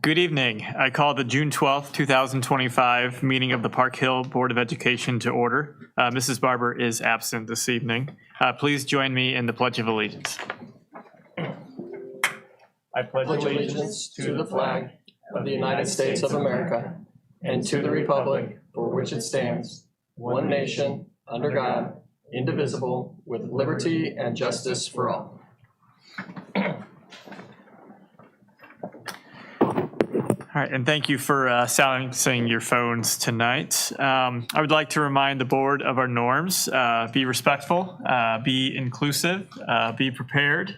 Good evening. I call the June 12th, 2025 meeting of the Park Hill Board of Education to order. Mrs. Barber is absent this evening. Please join me in the Pledge of Allegiance. I pledge allegiance to the flag of the United States of America and to the republic for which it stands, one nation, under God, indivisible, with liberty and justice for all. All right, and thank you for silencing your phones tonight. I would like to remind the board of our norms. Be respectful, be inclusive, be prepared,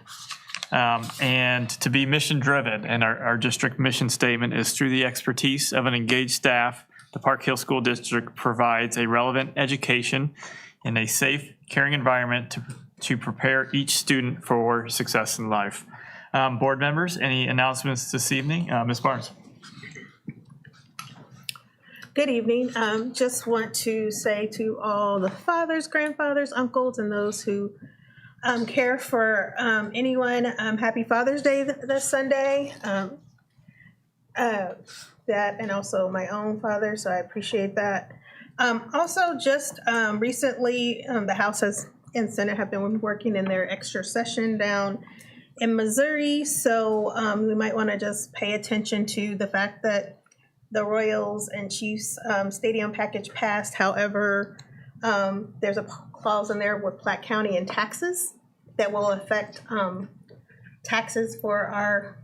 and to be mission-driven. And our district mission statement is, through the expertise of an engaged staff, the Park Hill School District provides a relevant education in a safe, caring environment to prepare each student for success in life. Board members, any announcements this evening? Ms. Barnes. Good evening. Just want to say to all the fathers, grandfathers, uncles, and those who care for anyone, happy Father's Day this Sunday. That, and also my own father, so I appreciate that. Also, just recently, the House and Senate have been working in their extra session down in Missouri, so we might want to just pay attention to the fact that the Royals and Chiefs stadium package passed. However, there's a clause in there with Platte County and taxes that will affect taxes for our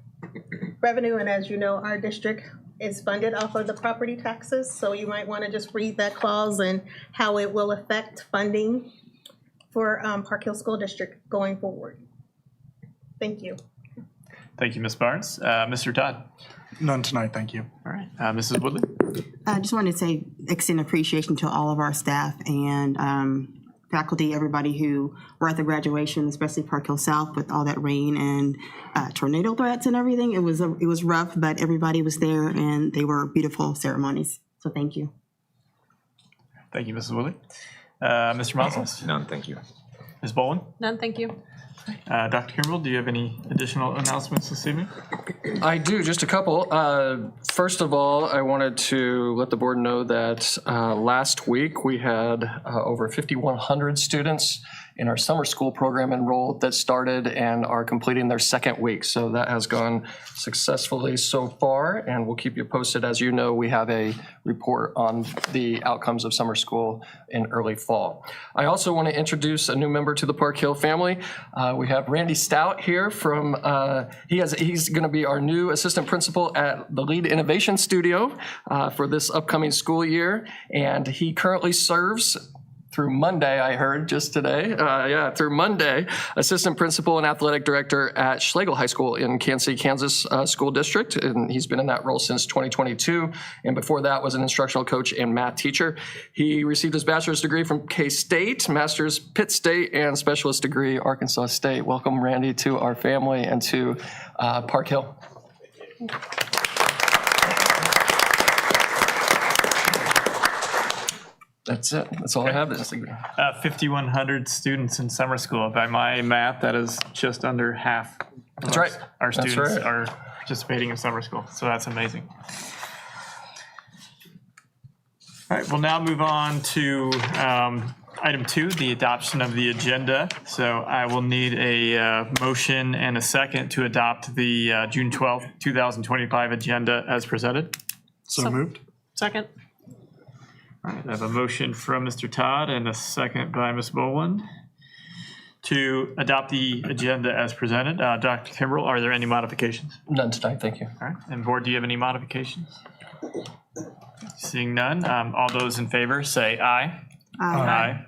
revenue. And as you know, our district is funded off of the property taxes. So you might want to just read that clause and how it will affect funding for Park Hill School District going forward. Thank you. Thank you, Ms. Barnes. Mr. Todd. None tonight, thank you. All right, Mrs. Woodley. I just wanted to say, extend appreciation to all of our staff and faculty, everybody who were at the graduation, especially Park Hill South, with all that rain and tornado threats and everything. It was rough, but everybody was there, and they were beautiful ceremonies. So thank you. Thank you, Mrs. Woodley. Mr. Monsons. None, thank you. Ms. Boland. None, thank you. Dr. Kimbrell, do you have any additional announcements this evening? I do, just a couple. First of all, I wanted to let the board know that last week we had over 5,100 students in our summer school program enrolled that started and are completing their second week. So that has gone successfully so far, and we'll keep you posted. As you know, we have a report on the outcomes of summer school in early fall. I also want to introduce a new member to the Park Hill family. We have Randy Stout here from, he's going to be our new assistant principal at the Lead Innovation Studio for this upcoming school year, and he currently serves through Monday, I heard just today, through Monday, assistant principal and athletic director at Schlegel High School in Kansas City, Kansas School District. And he's been in that role since 2022. And before that was an instructional coach and math teacher. He received his bachelor's degree from K-State, master's Pitt State, and specialist degree Arkansas State. Welcome, Randy, to our family and to Park Hill. That's it. That's all I have this evening. 5,100 students in summer school. By my math, that is just under half. That's right. Our That's students right. are participating in summer school, so that's amazing. All right, we'll now move on to item 2, the adoption of the agenda. So I will need a motion and a second to adopt the June 12th, 2025 agenda as presented. So moved. Second. All right, I have a motion from Mr. Todd and a second by Ms. Boland to adopt the agenda as presented. Dr. Kimbrell, are there any modifications? None tonight, thank you. All right, and board, do you have any modifications? Seeing none, all those in favor say aye. Aye.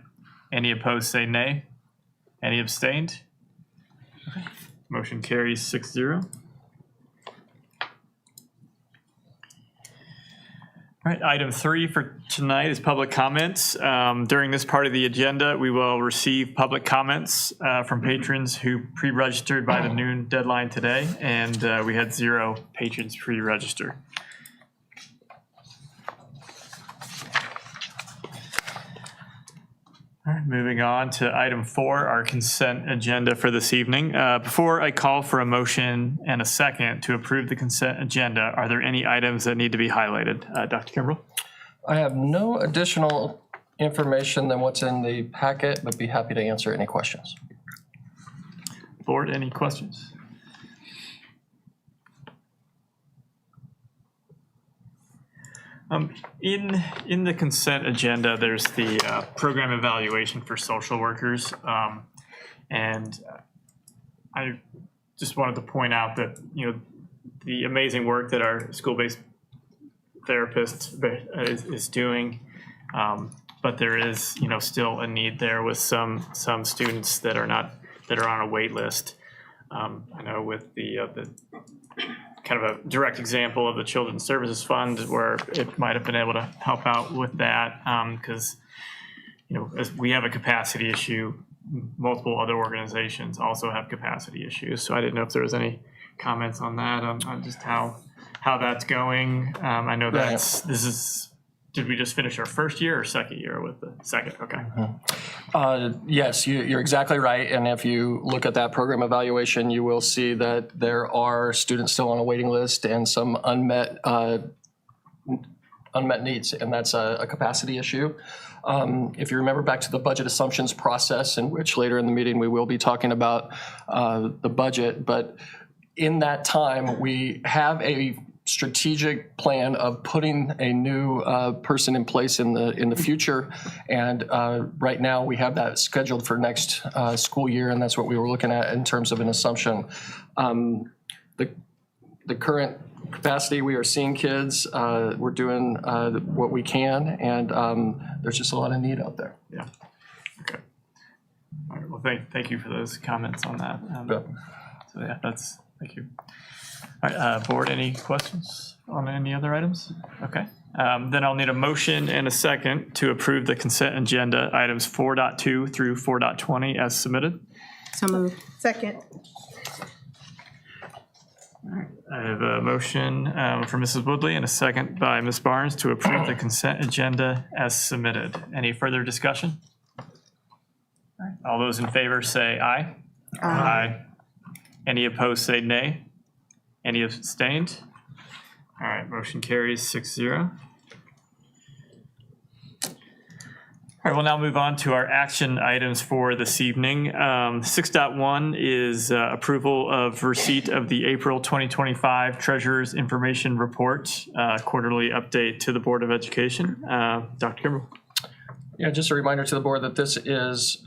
Any opposed say nay. Any abstained? Okay. Motion carries 6-0. All right, item 3 for tonight is public comments. During this part of the agenda, we will receive public comments from patrons who pre-registered by the noon deadline today, and we had 0 patrons pre-register. All right, moving on to item 4, our consent agenda for this evening. Before I call for a motion and a second to approve the consent agenda, are there any items that need to be highlighted? Dr. Kimbrell? I have no additional information than what's in the packet, but be happy to answer any questions. Board, any questions? In the consent agenda, there's the program evaluation for social workers. And I just wanted to point out that, the amazing work that our school-based therapist is doing. But there is, still a need there with some students that are on a wait list. I know with the kind of a direct example of the Children's Services Fund where it might have been able to help out with that because, as we have a capacity issue, multiple other organizations also have capacity issues. So I didn't know if there was any comments on that, on just how that's going. I know did we just finish our first year or second year with the second? Okay. Yes, you're exactly right. And if you look at that program evaluation, you will see that there are students still on a waiting list and some unmet needs, and that's a capacity issue. If you remember back to the budget assumptions process, in which later in the meeting we will be talking about the budget, but in that time we have a strategic plan of putting a new person in place in the future, and right now we have that scheduled for next school year, and that's what we were looking at in terms of an assumption. The current capacity, we are seeing kids, we're doing what we can, and there's just a lot of need out there. Yeah. Okay. All right. Well, thank you for those comments on that. So yeah, thank you. All right, board, any questions on any other items? Okay. Then I'll need a motion and a second to approve the consent agenda items 4.2 through 4.20 as submitted. So moved. Second. I have a motion from Mrs. Woodley and a second by Ms. Barnes to approve the consent agenda as submitted. Any further discussion? All right. All those in favor say aye. Aye. Any opposed say nay. Any abstained? All right, motion carries 6-0. All right, we'll now move on to our action items for this evening. 6.1 is approval of receipt of the April 2025 Treasurer's Information Report, quarterly update to the Board of Education. Dr. Kimbrell. Yeah, just a reminder to the board that this is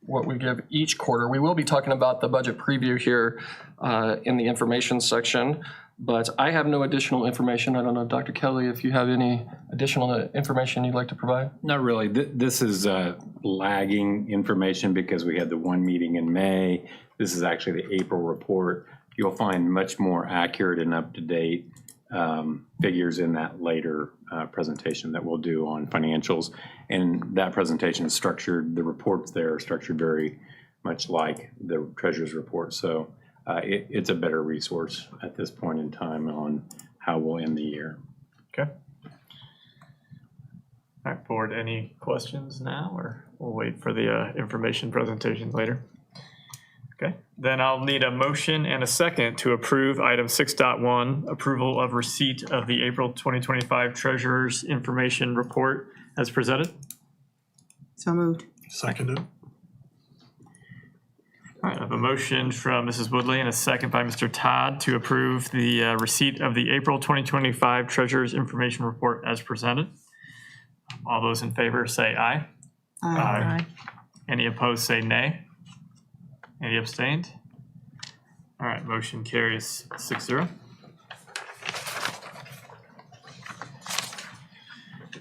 what we give each quarter. We will be talking about the budget preview here in the information section, but I have no additional information. I don't know, Dr. Kelly, if you have any additional information you'd like to provide? Not really. This is lagging information because we had the one meeting in May. This is actually the April report. You'll find much more accurate and up-to-date figures in that later presentation that we'll do on financials. And that presentation is structured, the reports there are structured very much like the Treasurer's report. So it's a better resource at this point in time on how we'll end the year. Okay. All right, board, any questions now, or we'll wait for the information presentation later? Okay, then I'll need a motion and a second to approve item 6.1, approval of receipt of the April 2025 Treasurer's Information Report as presented. So moved. Seconded. All right, I have a motion from Mrs. Woodley and a second by Mr. Todd to approve the receipt of the April 2025 Treasurer's Information Report as presented. All those in favor say aye. Aye. Any opposed say nay. Any abstained? All right, motion carries 6-0.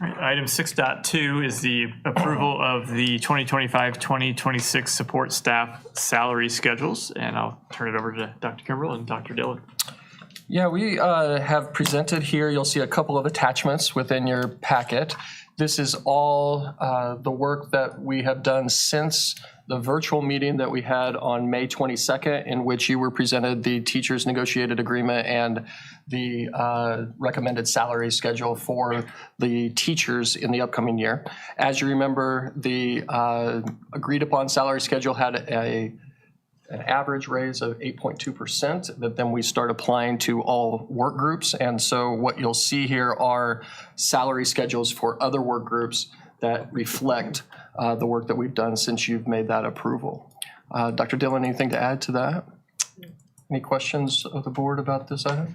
All right, item 6.2 is the approval of the 2025-2026 support staff salary schedules, and I'll turn it over to Dr. Kimbrell and Dr. Dillard. Yeah, we have presented here, you'll see a couple of attachments within your packet. This is all the work that we have done since the virtual meeting that we had on May 22nd, in which you were presented the teachers' negotiated agreement and the recommended salary schedule for the teachers in the upcoming year. As you remember, the agreed upon salary schedule had an average raise of 8.2% that then we start applying to all work groups. And so what you'll see here are salary schedules for other work groups that reflect the work that we've done since you've made that approval. Dr. Dillon, anything to add to that? Any questions of the board about this item?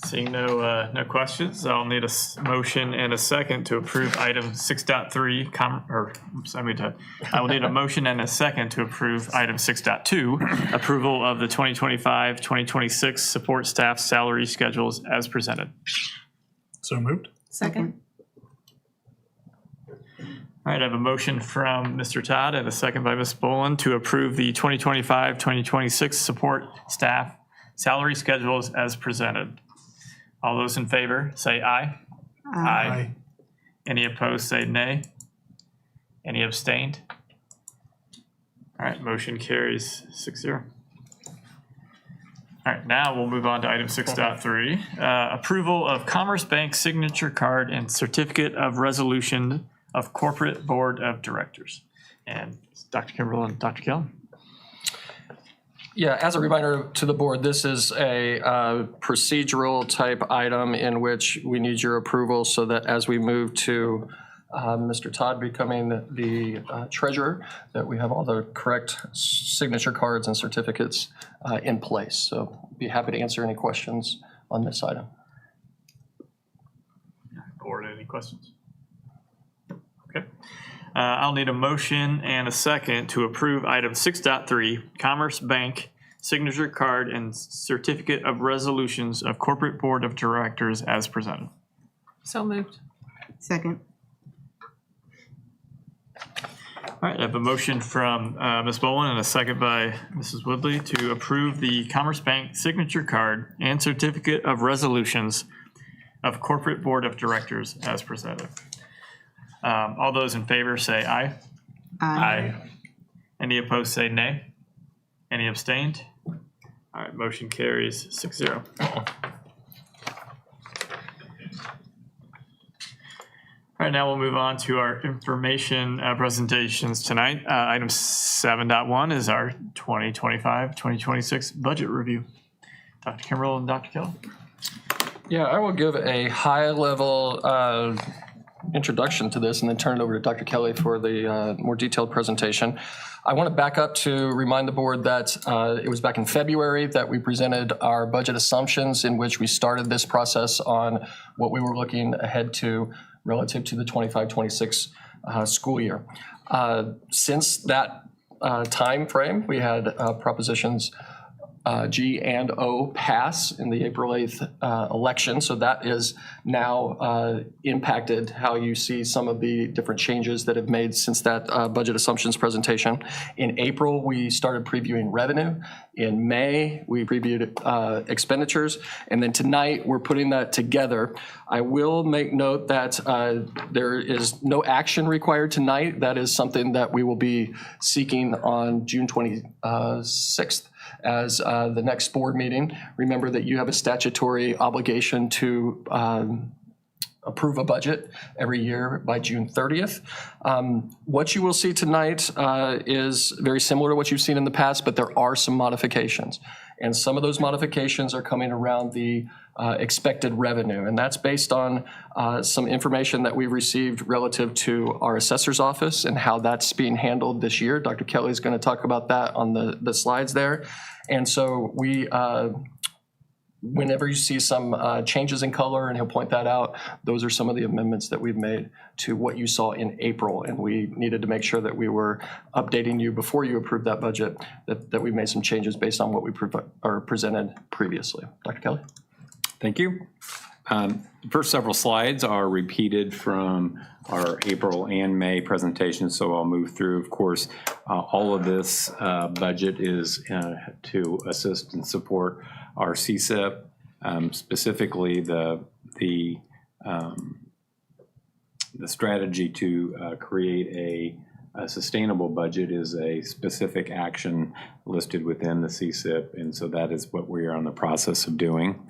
Seeing no questions, I'll need a motion and a second to approve item 6.3, I will need a motion and a second to approve item 6.2, approval of the 2025-2026 support staff salary schedules as presented. So moved. Second. All right, I have a motion from Mr. Todd and a second by Ms. Boland to approve the 2025-2026 support staff salary schedules as presented. All those in favor, say aye. Aye. Any opposed, say nay. Any abstained? All right, motion carries 6-0. All right, now we'll move on to item 6.3, approval of Commerce Bank signature card and certificate of resolution of corporate board of directors. And Dr. Kimbrell and Dr. Kelly. Yeah, as a reminder to the board, this is a procedural type item in which we need your approval so that as we move to Mr. Todd becoming the treasurer, that we have all the correct signature cards and certificates in place. So be happy to answer any questions on this item. Board, any questions? Okay. I'll need a motion and a second to approve item 6.3, Commerce Bank signature card and certificate of resolutions of corporate board of directors as presented. So moved. Second. All right, I have a motion from Ms. Boland and a second by Mrs. Woodley to approve the Commerce Bank signature card and certificate of resolutions of corporate board of directors as presented. All those in favor say aye. Aye. Any opposed say nay. Any abstained? All right, motion carries 6-0. All right, now we'll move on to our information presentations tonight. Item 7.1 is our 2025-2026 budget review. Dr. Kimbrell and Dr. Kelly. Yeah, I will give a high-level introduction to this and then turn it over to Dr. Kelly for the more detailed presentation. I want to back up to remind the board that it was back in February that we presented our budget assumptions in which we started this process on what we were looking ahead to relative to the 25-26 school year. Since that time frame, we had propositions G and O pass in the April 8th election. So that is now impacted how you see some of the different changes that have made since that budget assumptions presentation. In April, we started previewing revenue. In May, we previewed expenditures. And then tonight, we're putting that together. I will make note that there is no action required tonight. That is something that we will be seeking on June 26th. As the next board meeting. Remember that you have a statutory obligation to approve a budget every year by June 30th. What you will see tonight is very similar to what you've seen in the past, but there are some modifications. And some of those modifications are coming around the expected revenue. And that's based on some information that we've received relative to our assessor's office and how that's being handled this year. Dr. Kelly is going to talk about that on the slides there. And so we, whenever you see some changes in color, and he'll point that out, those are some of the amendments that we've made to what you saw in April. And we needed to make sure that we were updating you before you approved that budget, that we made some changes based on what we presented previously. Dr. Kelly? Thank you. First several slides are repeated from our April and May presentations, so I'll move through. Of course, all of this budget is to assist and support our CSIP, specifically the strategy to create a sustainable budget is a specific action listed within the CSIP, and so that is what we are in the process of doing.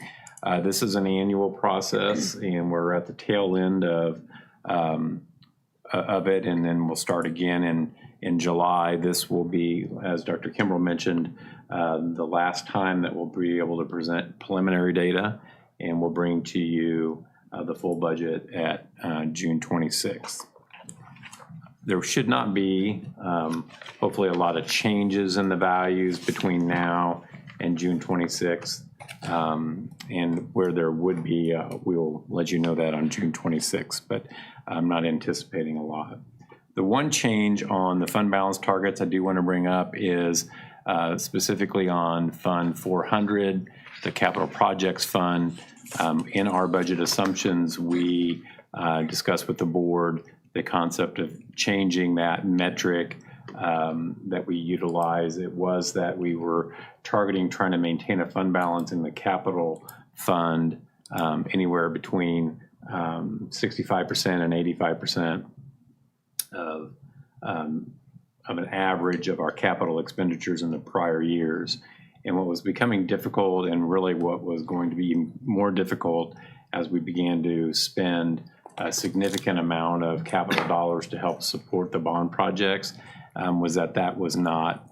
This is an annual process, and we're at the tail end of it, and then we'll start again in July. This will be, as Dr. Kimbrell mentioned, the last time that we'll be able to present preliminary data, and we'll bring to you the full budget at June 26th. There should not be, hopefully, a lot of changes in the values between now and June 26th. And where there would be, we'll let you know that on June 26th, but I'm not anticipating a lot. The one change on the fund balance targets I do want to bring up is specifically on Fund 400, the Capital Projects Fund. In our budget assumptions, we discussed with the board the concept of changing that metric that we utilize. It was that we were targeting trying to maintain a fund balance in the capital fund anywhere between 65% and 85% of an average of our capital expenditures in the prior years. And what was becoming difficult, and really what was going to be more difficult as we began to spend a significant amount of capital dollars to help support the bond projects, was that was not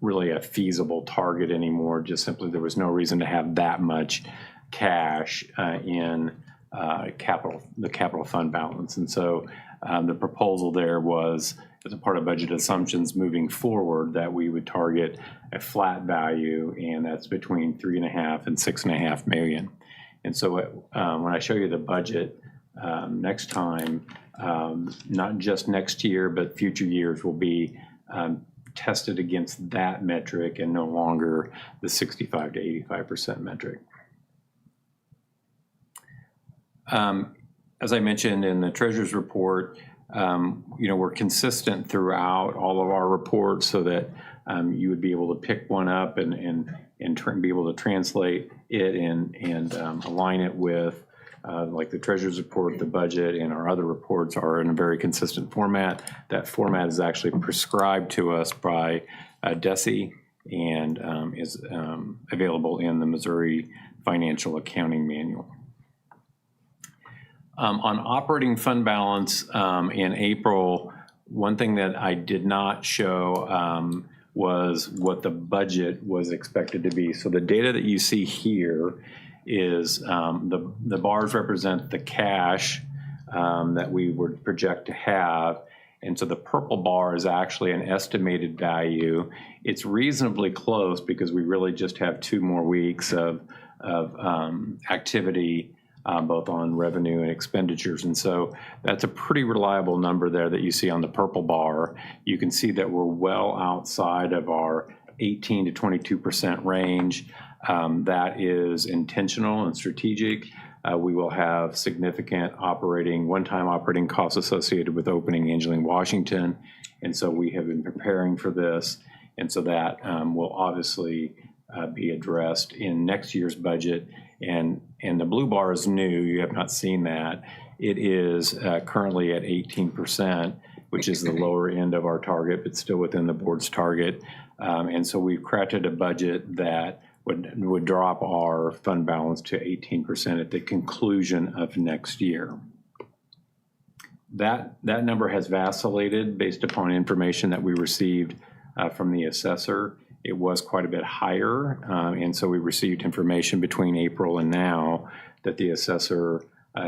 really a feasible target anymore. Just simply, there was no reason to have that much cash in the capital fund balance. And so the proposal there was, as a part of budget assumptions moving forward, that we would target a flat value, and that's between $3.5 and $6.5 million. And so when I show you the budget next time, not just next year, but future years will be tested against that metric and no longer the 65 to 85% metric. As I mentioned in the Treasurer's report, we're consistent throughout all of our reports so that you would be able to pick one up and be able to translate it and align it with like the Treasurer's report, the budget, and our other reports are in a very consistent format. That format is actually prescribed to us by DESE and is available in the Missouri Financial Accounting Manual. On operating fund balance in April, one thing that I did not show was what the budget was expected to be. So the data that you see here is the bars represent the cash that we would project to have. And so the purple bar is actually an estimated value. It's reasonably close because we really just have 2 more weeks of activity both on revenue and expenditures. And so that's a pretty reliable number there that you see on the purple bar. You can see that we're well outside of our 18 to 22% range. That is intentional and strategic. We will have significant one-time operating costs associated with opening Angeline, Washington. And so we have been preparing for this. And so that will obviously be addressed in next year's budget. And the blue bar is new. You have not seen that. It is currently at 18%, which is the lower end of our target, but still within the board's target. And so we've crafted a budget that would drop our fund balance to 18% at the conclusion of next year. That number has vacillated based upon information that we received from the assessor. It was quite a bit higher, and so we received information between April and now that the assessor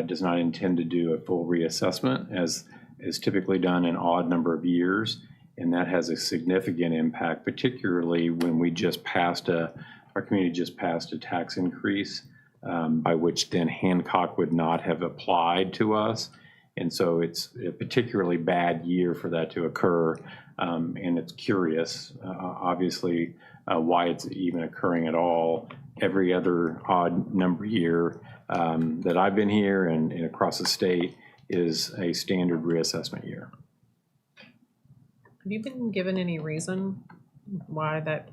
does not intend to do a full reassessment, as is typically done in an odd number of years, and that has a significant impact, particularly when our community just passed a tax increase by which then Hancock would not have applied to us. And so it's a particularly bad year for that to occur. And it's curious, obviously, why it's even occurring at all. Every other odd number year that I've been here and across the state is a standard reassessment year. Have you been given any reason why that,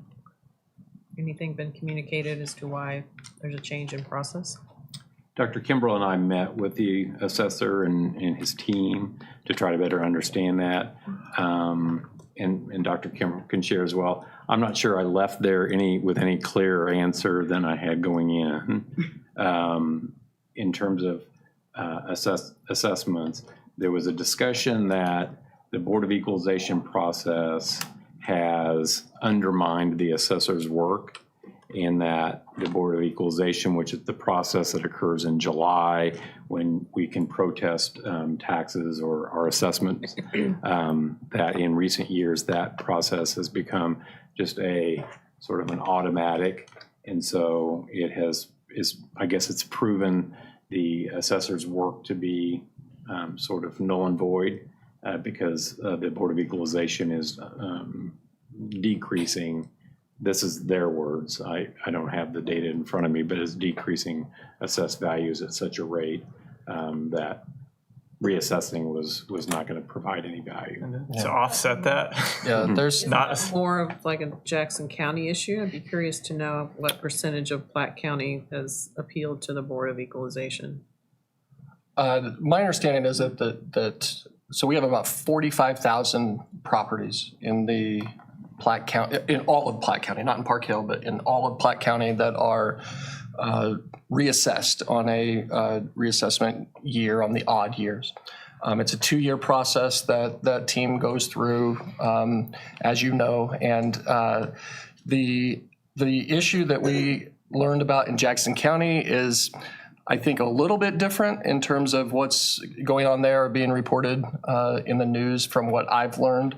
anything been communicated as to why there's a change in process? Dr. Kimbrell and I met with the assessor and his team to try to better understand that. And Dr. Kimbrell can share as well. I'm not sure I left there with any clearer answer than I had going in terms of assessments. There was a discussion that the Board of Equalization process has undermined the assessor's work, and that the Board of Equalization, which is the process that occurs in July when we can protest taxes or our assessments, that in recent years that process has become just a sort of an automatic, and so I guess it's proven the assessor's work to be sort of null and void because the Board of Equalization is decreasing. This is their words. I don't have the data in front of me, but it's decreasing assessed values at such a rate that reassessing was not going to provide any value. To offset that. Yeah, there's Not, More of like a Jackson County issue? I'd be curious to know what percentage of Platte County has appealed to the Board of Equalization. my understanding is that so we have about 45,000 properties in the Platte County, in all of Platte County, not in Park Hill, but in all of Platte County that are reassessed on a reassessment year on the odd years. It's a 2-year process that team goes through, as you know, and the issue that we learned about in Jackson County is, I think, a little bit different in terms of what's going on there or being reported in the news from what I've learned.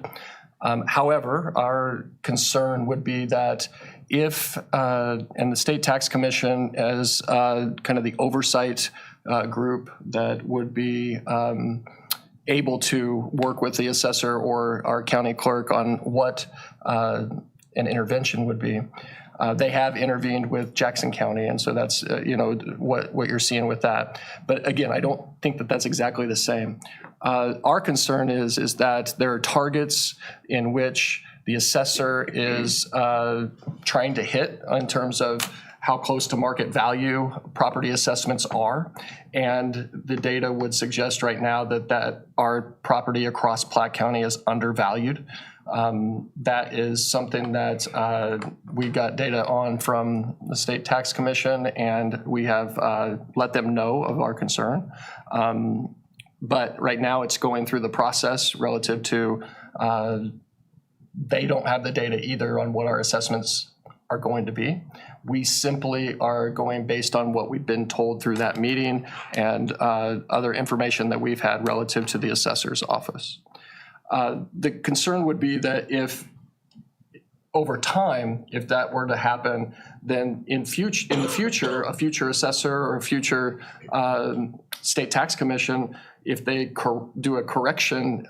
However, our concern would be that if, and the State Tax Commission as kind of the oversight group that would be able to work with the assessor or our county clerk on what an intervention would be. They have intervened with Jackson County, and so that's what you're seeing with that. But again, I don't think that that's exactly the same. Our concern is that there are targets in which the assessor is trying to hit in terms of how close to market value property assessments are. And the data would suggest right now that our property across Platte County is undervalued. That is something that we got data on from the State Tax Commission, and we have let them know of our concern. But right now it's going through the process relative to they don't have the data either on what our assessments are going to be. We simply are going based on what we've been told through that meeting and other information that we've had relative to the assessor's office. The concern would be that if over time, if that were to happen, then in the future, a future assessor or a future state tax commission, if they do a correction,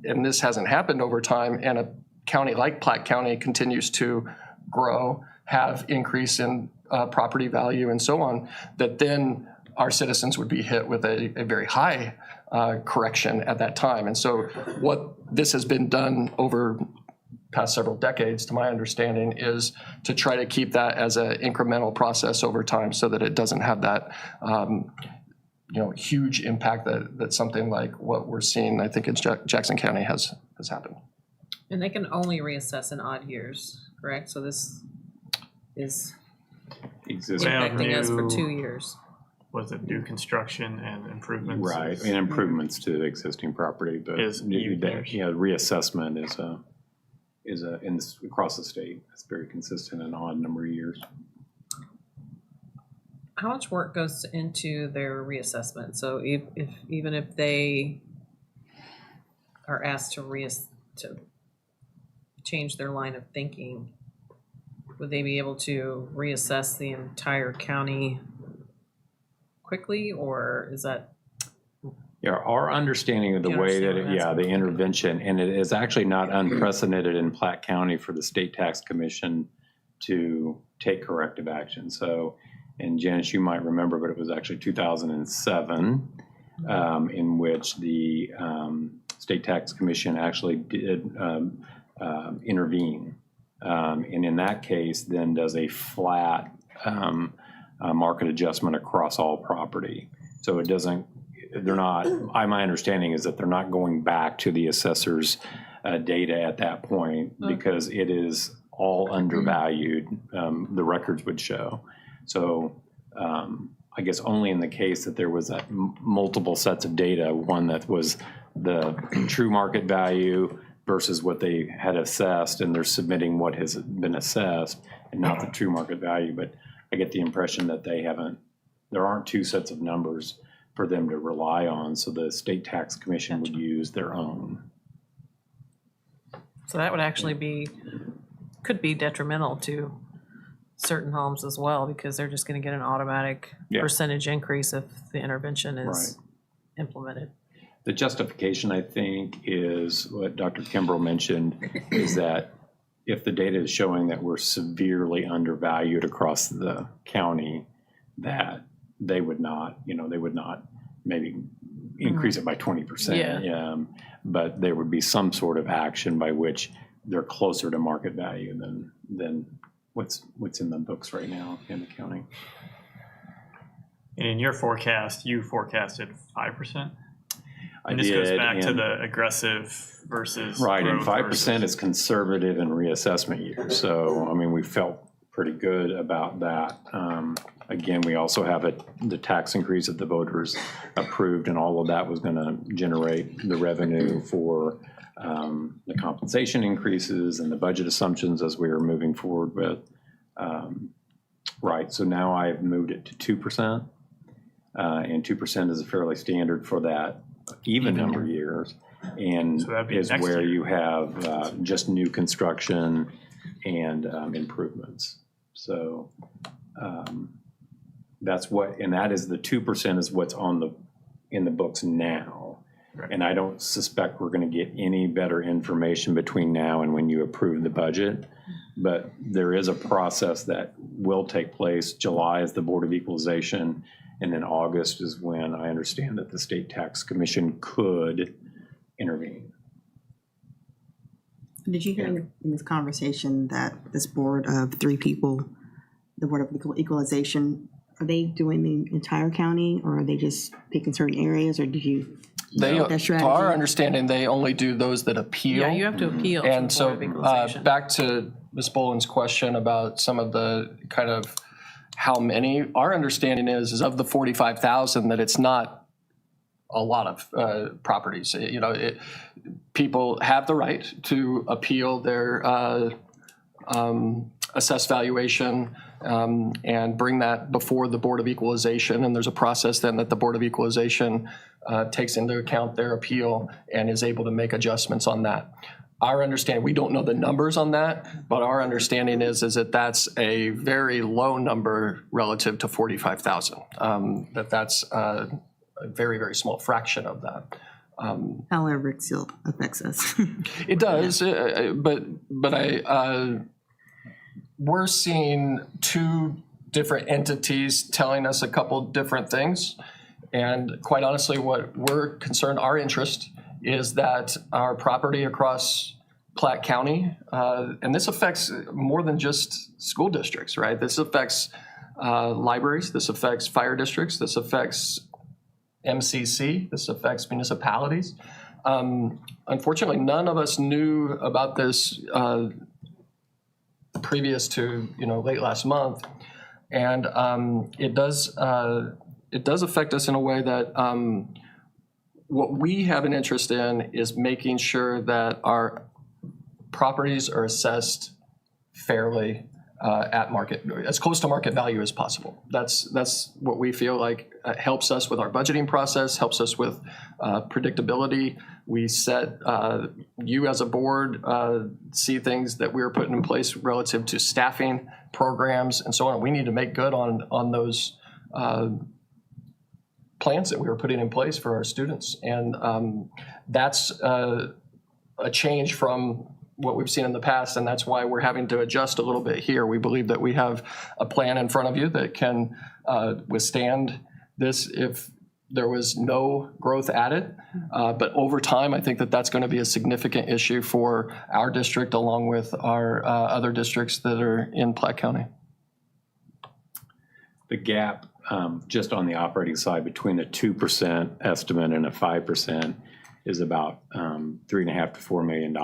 and this hasn't happened over time, and a county like Platte County continues to grow, have increase in property value and so on, that then our citizens would be hit with a very high correction at that time. And so what this has been done over past several decades, to my understanding, is to try to keep that as an incremental process over time so that it doesn't have that huge impact that something like what we're seeing, I think, in Jackson County has happened. And they can only reassess in odd years, correct? So this is Existing. impacting us for new- 2 years. Was it new construction and improvements? Right, and improvements to the existing property, but Is even years. reassessment is across the state. It's very consistent in odd number of years. How much work goes into their reassessment? So even if they are asked to change their line of thinking, would they be able to reassess the entire county quickly, or is that Yeah, our understanding of the You way that, understand what I'm the intervention, and it is actually not unprecedented in Platte County for the State Tax Commission to take corrective action. So, and Janice, you might remember, but it was actually 2007 in which the State Tax Commission actually did intervene. And in that case, then does a flat market adjustment across all property. So it doesn't, they're not, my understanding is that they're not going back to the assessor's data at that point because it is all undervalued, the records would show. So I guess only in the case that there was that multiple sets of data, one that was the true market value versus what they had assessed, and they're submitting what has been assessed and not the true market value. But I get the impression that there aren't two sets of numbers for them to rely on, so the State Tax Commission would use their own. So that would actually could be detrimental to certain homes as well, because they're just gonna get an automatic percentage increase if the intervention is implemented. The justification, I think, is what Dr. Kimbrough mentioned, is that if the data is showing that we're severely undervalued across the county, that they would not maybe increase it by 20%. But there would be some sort of action by which they're closer to market value than what's in the books right now in the county. And in your forecast, you forecasted 5%? And this I goes did, back to and- the aggressive versus Right, and growth 5% versus- is conservative in reassessment years. So, I mean, we felt pretty good about that. Again, we also have the tax increase that the voters approved, and all of that was going to generate the revenue for the compensation increases and the budget assumptions as we were moving forward with. Right, so now I've moved it to 2%, and 2% is a fairly standard for that even number of years, and So that'd be is next where year. you have just new construction and improvements. So that's what, and that is the 2% is what's in the books now. Right. And I don't suspect we're going to get any better information between now and when you approve the budget. But there is a process that will take place. July is the Board of Equalization, and then August is when I understand that the State Tax Commission could intervene. Did you hear in this conversation that this board of 3 people, the Board of Equalization, are they doing the entire county, or are they just picking certain areas, or did you? They, That to strategy? our understanding, they only do those that appeal. Yeah, you have to appeal to the And Board so of Equalization. back to Ms. Boland's question about some of the kind of how many, our understanding is of the 45,000 that it's not a lot of properties. You know, people have the right to appeal their assessed valuation and bring that before the Board of Equalization. And there's a process then that the Board of Equalization takes into account their appeal and is able to make adjustments on that. Our understanding, we don't know the numbers on that, but our understanding is that that's a very low number relative to 45,000. That's a very, very small fraction of that. However, it still affects us. It does, but we're seeing 2 different entities telling us a couple different things. And quite honestly, what we're concerned, our interest is that our property across Platte County, and this affects more than just school districts, right? This affects libraries, this affects fire districts, this affects MCC, this affects municipalities. Unfortunately, none of us knew about this previous to late last month, and it does affect us in a way that what we have an interest in is making sure that our properties are assessed fairly at market, as close to market value as possible. That's what we feel like helps us with our budgeting process, helps us with predictability. We set, you as a board see things that we are putting in place relative to staffing programs and so on. We need to make good on those plans that we were putting in place for our students. And that's a change from what we've seen in the past, and that's why we're having to adjust a little bit here. We believe that we have a plan in front of you that can withstand this if there was no growth added. But over time, I think that that's going to be a significant issue for our district along with our other districts that are in Platte County. The gap, just on the operating side, between a 2% estimate and a 5% is about $3.5 to $4 million.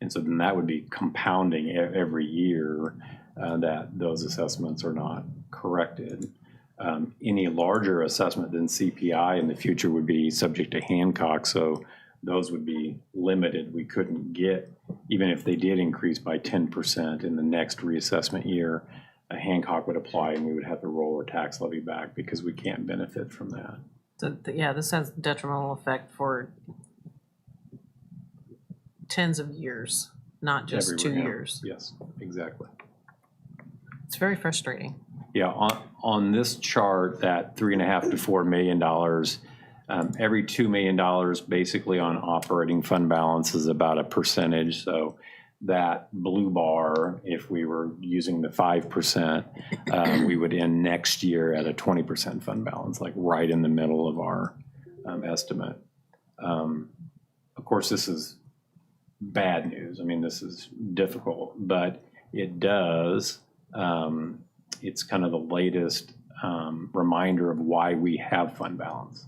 And so then that would be compounding every year that those assessments are not corrected. Any larger assessment than CPI in the future would be subject to Hancock, so those would be limited. We couldn't get, even if they did increase by 10% in the next reassessment year, a Hancock would apply and we would have to roll our tax levy back because we can't benefit from that. So, yeah, this has detrimental effect for tens of years, not just 2 Everywhere, yeah. years. Yes, exactly. It's very frustrating. Yeah, on this chart, that $3.5 to $4 million, every $2 million basically on operating fund balance is about a percentage. So that blue bar, if we were using the 5%, we would end next year at a 20% fund balance, like right in the middle of our estimate. Of course, this is bad news. I mean, this is difficult, but it does. It's kind of the latest reminder of why we have fund balance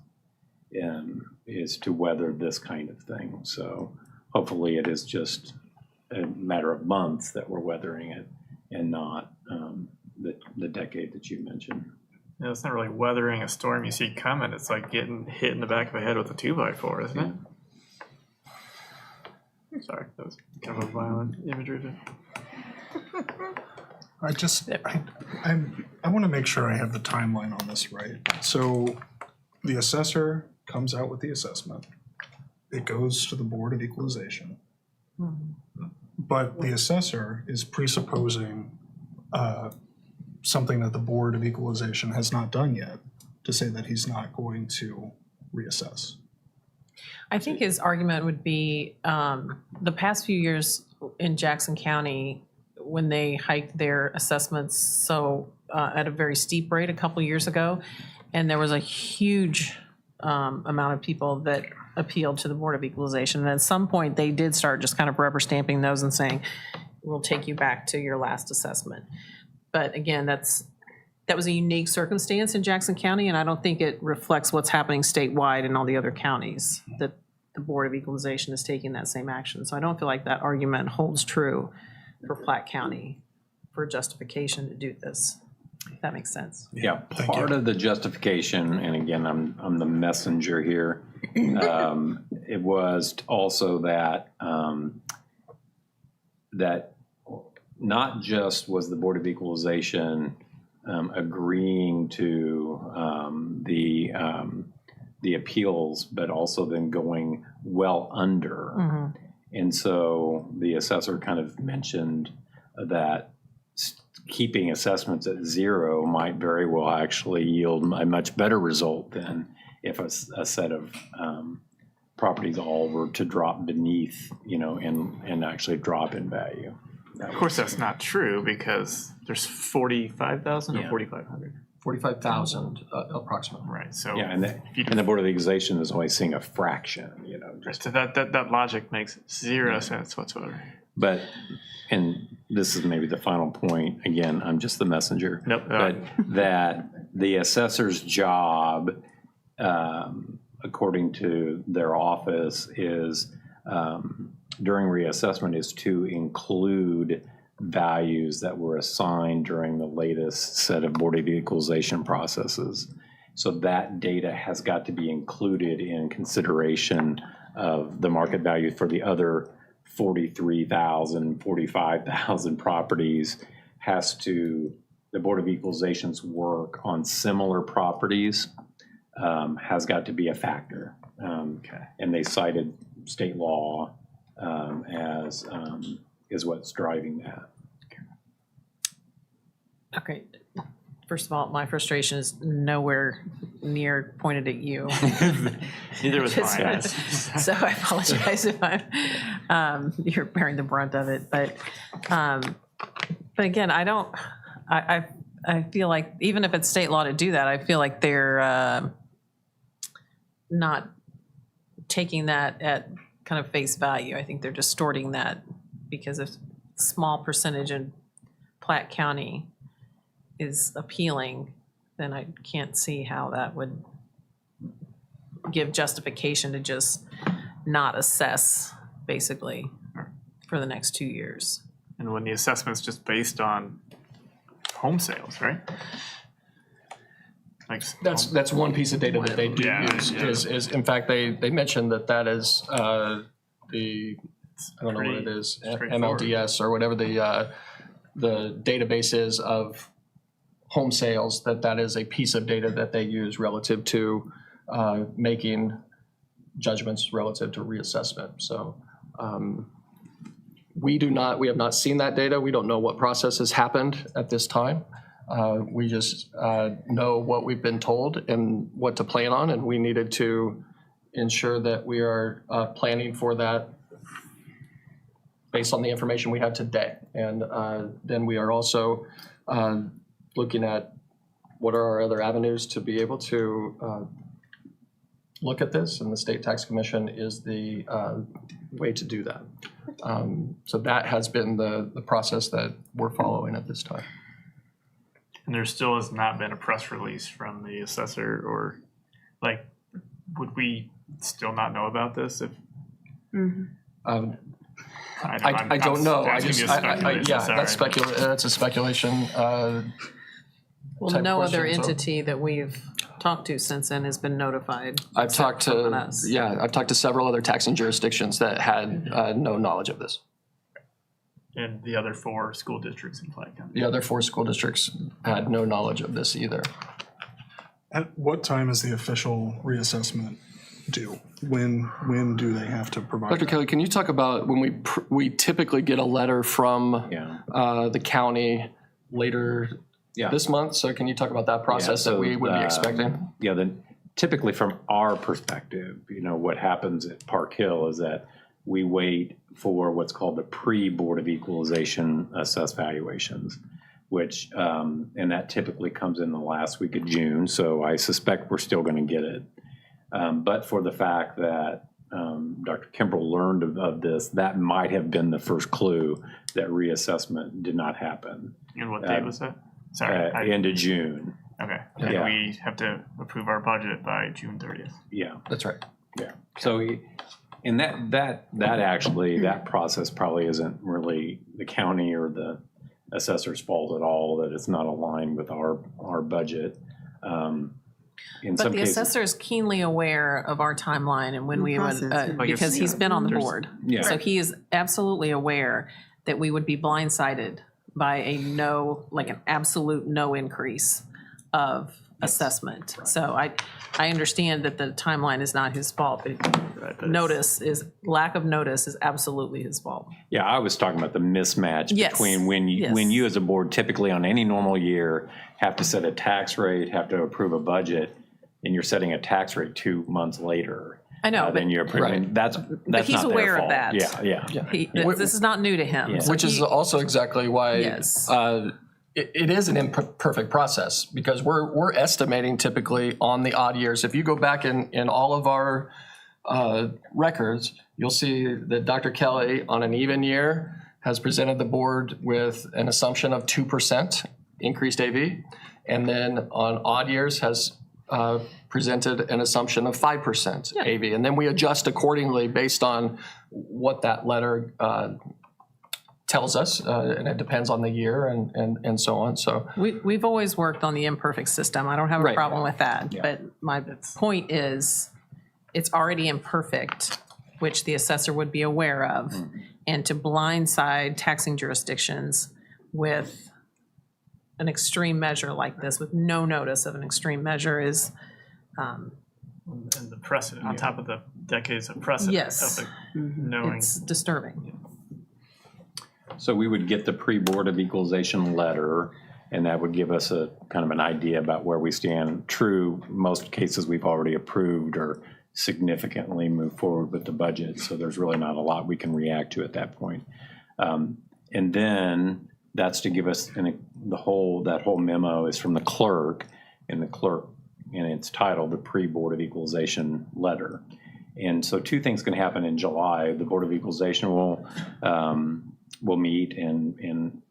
is to weather this kind of thing. So hopefully it is just a matter of months that we're weathering it and not the decade that you mentioned. Yeah, it's not really weathering a storm you see coming. It's like getting hit in the back of the head with a 2x4, isn't it? Sorry, that was kind of a violent imagery. I want to make sure I have the timeline on this right. So the assessor comes out with the assessment. It goes to the Board of Equalization. But the assessor is presupposing something that the Board of Equalization has not done yet to say that he's not going to reassess. I think his argument would be the past few years in Jackson County, when they hiked their assessments so at a very steep rate a couple years ago, and there was a huge amount of people that appealed to the Board of Equalization. And at some point, they did start just kind of rubber stamping those and saying, we'll take you back to your last assessment. But again, that was a unique circumstance in Jackson County, and I don't think it reflects what's happening statewide in all the other counties, that the Board of Equalization is taking that same action. So I don't feel like that argument holds true for Platte County for justification to do this, if that makes sense. Yeah, part of the justification, and again, I'm the messenger here, it was also that that not just was the Board of Equalization agreeing to the appeals, but also then going well under. Mm-hmm. And so the assessor kind of mentioned that keeping assessments at zero might very well actually yield a much better result than if a set of properties all were to drop beneath, and actually drop in value. Of course, that's not true because there's 45,000 or 4,500. 45,000 approximately. Right. So Yeah, and the Board of Equalization is only seeing a fraction, so that logic makes zero sense whatsoever. But, and this is maybe the final point, again, I'm just the messenger. Nope. But that the assessor's job, according to their office, is during reassessment is to include values that were assigned during the latest set of Board of Equalization processes. So that data has got to be included in consideration of the market value for the other 43,000, 45,000 properties. The Board of Equalization's work on similar properties has got to be a factor. And they cited state law as is what's driving that. Okay. first of all, my frustration is nowhere near pointed at you. Neither was Just- mine. So I apologize if you're bearing the brunt of it, but again, I feel like even if it's state law to do that, I feel like they're not taking that at kind of face value. I think they're distorting that because a small percentage in Platte County is appealing, then I can't see how that would give justification to just not assess, basically, for the next 2 years. And when the assessment's just based on home sales, right? Like That's one piece of data that they do Yeah, use, yeah. is, in fact, they mentioned that is the, I don't know what it pretty is, straightforward. MLDS or whatever the database is of home sales, that is a piece of data that they use relative to making judgments relative to reassessment. So we have not seen that data. We don't know what process has happened at this time. We just know what we've been told and what to plan on, and we needed to ensure that we are planning for that based on the information we have today. And then we are also looking at what are our other avenues to be able to look at this, and the State Tax Commission is the way to do that. So that has been the process that we're following at this time. And there still has not been a press release from the assessor, or like, would we still not know about this if? I don't know. Yeah, That's a speculation. Well, Type no other question, so- entity that we've talked to since then has been notified. I've talked from to, us. I've talked to several other taxing jurisdictions that had no knowledge of this. And the other 4 school districts in Platte County. The other 4 school districts had no knowledge of this either. At what time is the official reassessment due? When do they have to provide? Dr. that? Kelly, can you talk about when we typically get a letter from Yeah. the county later Yeah. this month? So can you talk about that process that we would be expecting? Yeah, then typically from our perspective, what happens at Park Hill is that we wait for what's called the pre-Board of Equalization assessed valuations, which, and that typically comes in the last week of June, so I suspect we're still going to get it. But for the fact that Dr. Kimbrell learned of this, that might have been the first clue that reassessment did not happen. And what date was that? Sorry. End of June, Okay. And Yeah. we have to approve our budget by June 30th. yeah. That's right. Yeah, so, and that process probably isn't really the county or the assessor's fault at all, that it's not aligned with our budget. In But some the cases, assessor is keenly aware of our timeline and when we would, Process, yeah. because he's been on the board. Yeah. So he is absolutely aware that we would be blindsided by an absolute no increase of assessment. So I understand that the timeline is not his fault, but lack of notice is absolutely his fault. Yeah, I was talking about the mismatch Yes, between when yes. you as a board typically on any normal year have to set a tax rate, have to approve a budget, and you're setting a tax rate 2 months later. I know, Then but- you're approving, Right. that's not he's their aware of fault. that. Yeah. This is not new to him. Yeah. So Which is he- also exactly why Yes. it is an imperfect process, because we're estimating typically on the odd years. If you go back in all of our records, you'll see that Dr. Kelly on an even year has presented the board with an assumption of 2% increased AV, and then on odd years has presented an assumption of 5% AV. And then we adjust accordingly based on what that letter tells us, and it depends on the year and so on. So We've always worked on the imperfect system. I don't have a Right. problem with that. But my point is, it's already imperfect, which the assessor would be aware of. And to blindside taxing jurisdictions with an extreme measure like this, with no notice of an extreme measure is, And the precedent, on top of the decades of precedent. Yes. Of the knowing. it's disturbing. So we would get the pre-Board of Equalization letter, And that would give us a kind of an idea about where we stand. True, most cases we've already approved or significantly moved forward with the budget, so there's really not a lot we can react to at that point. And then that's to give us, and that whole memo is from the clerk, and it's titled the Pre-Board of Equalization Letter. And so two things can happen in July. The Board of Equalization will meet and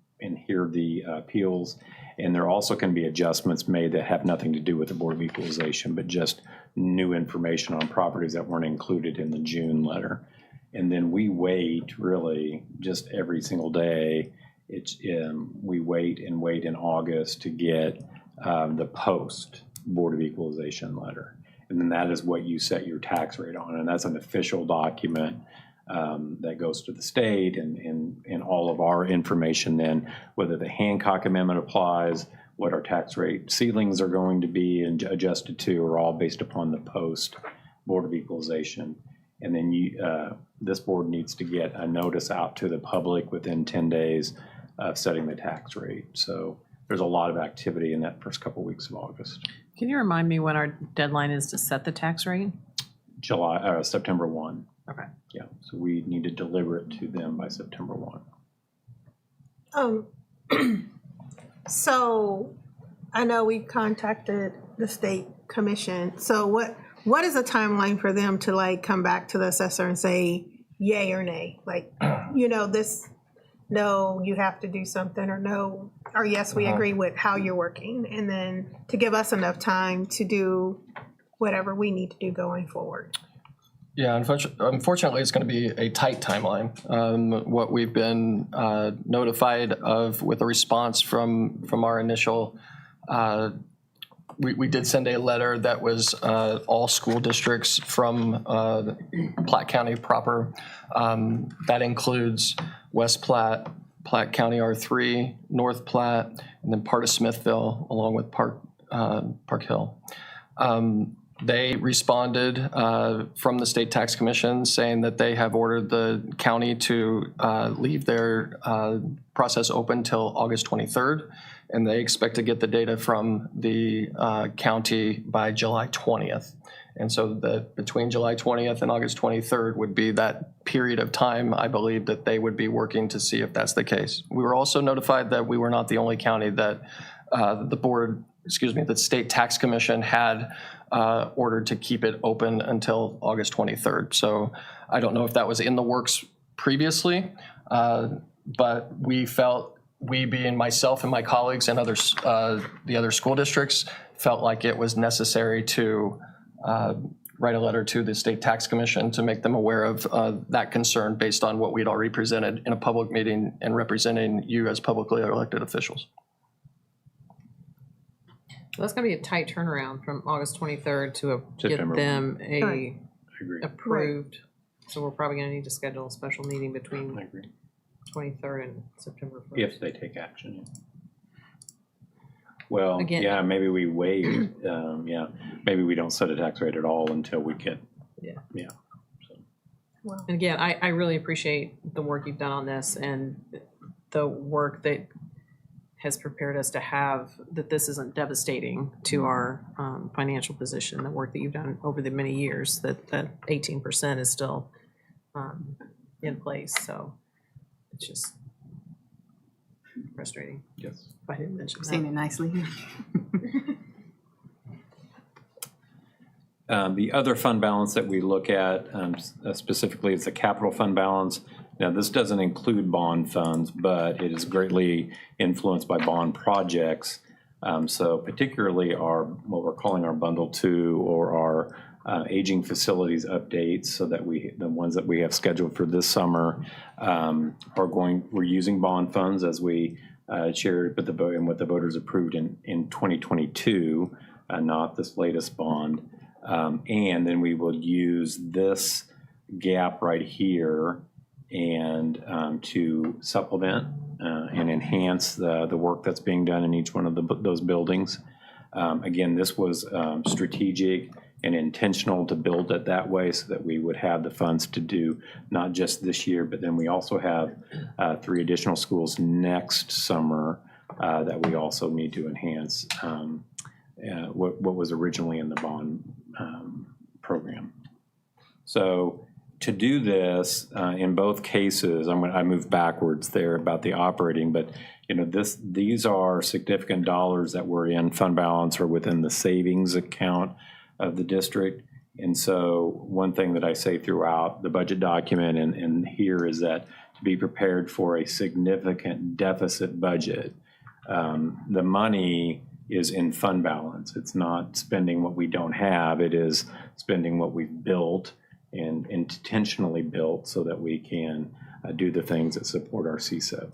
hear the appeals. And there also can be adjustments made that have nothing to do with the Board of Equalization, but just new information on properties that weren't included in the June letter. And then we wait really just every single day. We wait in August to get the post Board of Equalization letter. And then that is what you set your tax rate on. And that's an official document that goes to the state and all of our information then, whether the Hancock Amendment applies, what our tax rate ceilings are going to be and adjusted to are all based upon the post Board of Equalization. And then this board needs to get a notice out to the public within 10 days of setting the tax rate. So there's a lot of activity in that first couple weeks of August. Can you remind me when our deadline is to set the tax rate? September 1. Okay. Yeah, so we need to deliver it to them by September 1. So I know we contacted the state commission. So what is a timeline for them to like come back to the assessor and say yay or nay? Like, this, no, you have to do something, or no, or yes, we agree with how you're working. And then to give us enough time to do whatever we need to do going forward. Yeah, unfortunately, it's going to be a tight timeline. What we've been notified of with a response from our initial, we did send a letter that was all school districts from Platte County proper. That includes West Platte, Platte County R3, North Platte, and then part of Smithville, along with Park Hill. They responded from the State Tax Commission saying that they have ordered the county to leave their process open till August 23rd, and they expect to get the data from the county by July 20th. And so between July 20th and August 23rd would be that period of time, I believe, that they would be working to see if that's the case. We were also notified that we were not the only county that the State Tax Commission had ordered to keep it open until August 23rd. So I don't know if that was in the works previously, but we felt, we being myself and my colleagues and others, the other school districts, felt like it was necessary to write a letter to the State Tax Commission to make them aware of that concern based on what we'd already presented in a public meeting and representing you as publicly elected officials. So that's going to be a tight turnaround from August 23rd to September get them I agree. approved. So we're probably going to need to schedule a special meeting between I agree. 23rd and September 1st. If they take action. Well, Again- yeah, maybe we wait. Maybe we don't set a tax rate at all until we get. Yeah. Yeah. And again, I really appreciate the work you've done on this and the work that has prepared us to have, that this isn't devastating to our financial position, the work that you've done over the many years, that 18% is still in place. So it's just frustrating. Yes. If I didn't mention Saying that. it nicely. The other fund balance that we look at specifically is the capital fund balance. Now, this doesn't include bond funds, but it is greatly influenced by bond projects. So particularly what we're calling our Bundle 2 or our aging facilities updates, so that the ones that we have scheduled for this summer we're using bond funds as we shared with and what the voters approved in 2022, not this latest bond. And then we will use this gap right here and to supplement and enhance the work that's being done in each one of those buildings. Again, this was strategic and intentional to build it that way so that we would have the funds to do not just this year, but then we also have 3 additional schools next summer that we also need to enhance what was originally in the bond program. So to do this, in both cases, I moved backwards there about the operating, but these are significant dollars that were in fund balance or within the savings account of the district. And so one thing that I say throughout the budget document and here is that to be prepared for a significant deficit budget, the money is in fund balance. It's not spending what we don't have. It is spending what we've built and intentionally built so that we can do the things that support our CSEP.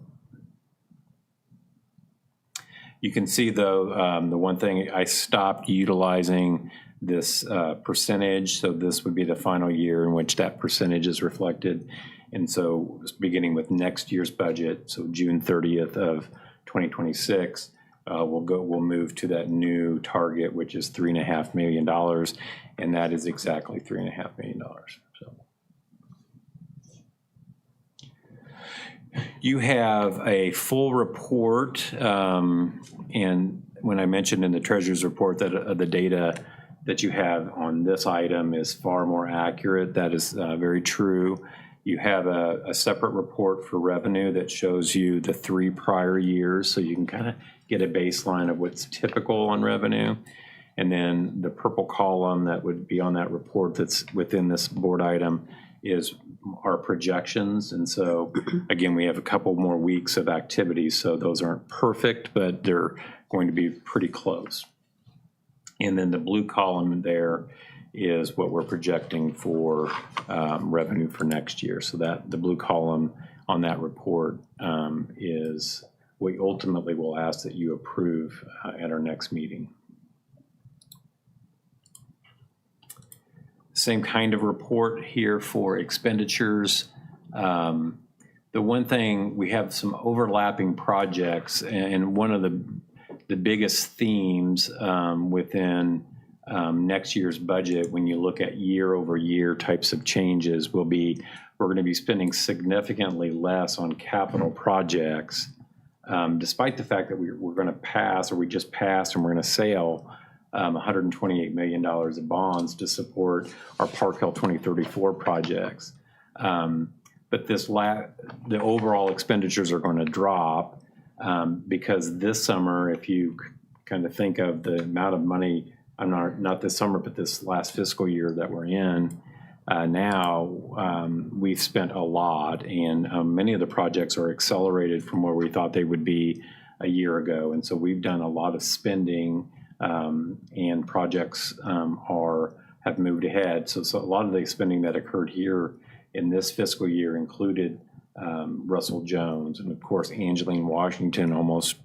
You can see, though, the one thing, I stopped utilizing this percentage, so this would be the final year in which that percentage is reflected. And so beginning with next year's budget, so June 30th of 2026, we'll move to that new target, which is $3.5 million, and that is exactly $3.5 million. So you have a full report, and when I mentioned in the treasurer's report that the data that you have on this item is far more accurate, that is very true. You have a separate report for revenue that shows you the 3 prior years, so you can kind of get a baseline of what's typical on revenue. And then the purple column that would be on that report that's within this board item is our projections. And so, again, we have a couple more weeks of activity, so those aren't perfect, but they're going to be pretty close. And then the blue column there is what we're projecting for revenue for next year. So that the blue column on that report is we ultimately will ask that you approve at our next meeting. Same kind of report here for expenditures. The one thing, we have some overlapping projects, and one of the biggest themes within next year's budget, when you look at year-over-year types of changes, will be we're going to be spending significantly less on capital projects, despite the fact that we're going to pass, or we just passed, and we're going to sell $128 million of bonds to support our Park Hill 2034 projects. But the overall expenditures are going to drop because this summer, if you kind of think of the amount of money, not this summer, but this last fiscal year that we're in now, we've spent a lot, and many of the projects are accelerated from where we thought they would be a year ago. And so we've done a lot of spending, and projects have moved ahead. So a lot of the spending that occurred here in this fiscal year included Russell Jones, and of course Angeline Washington almost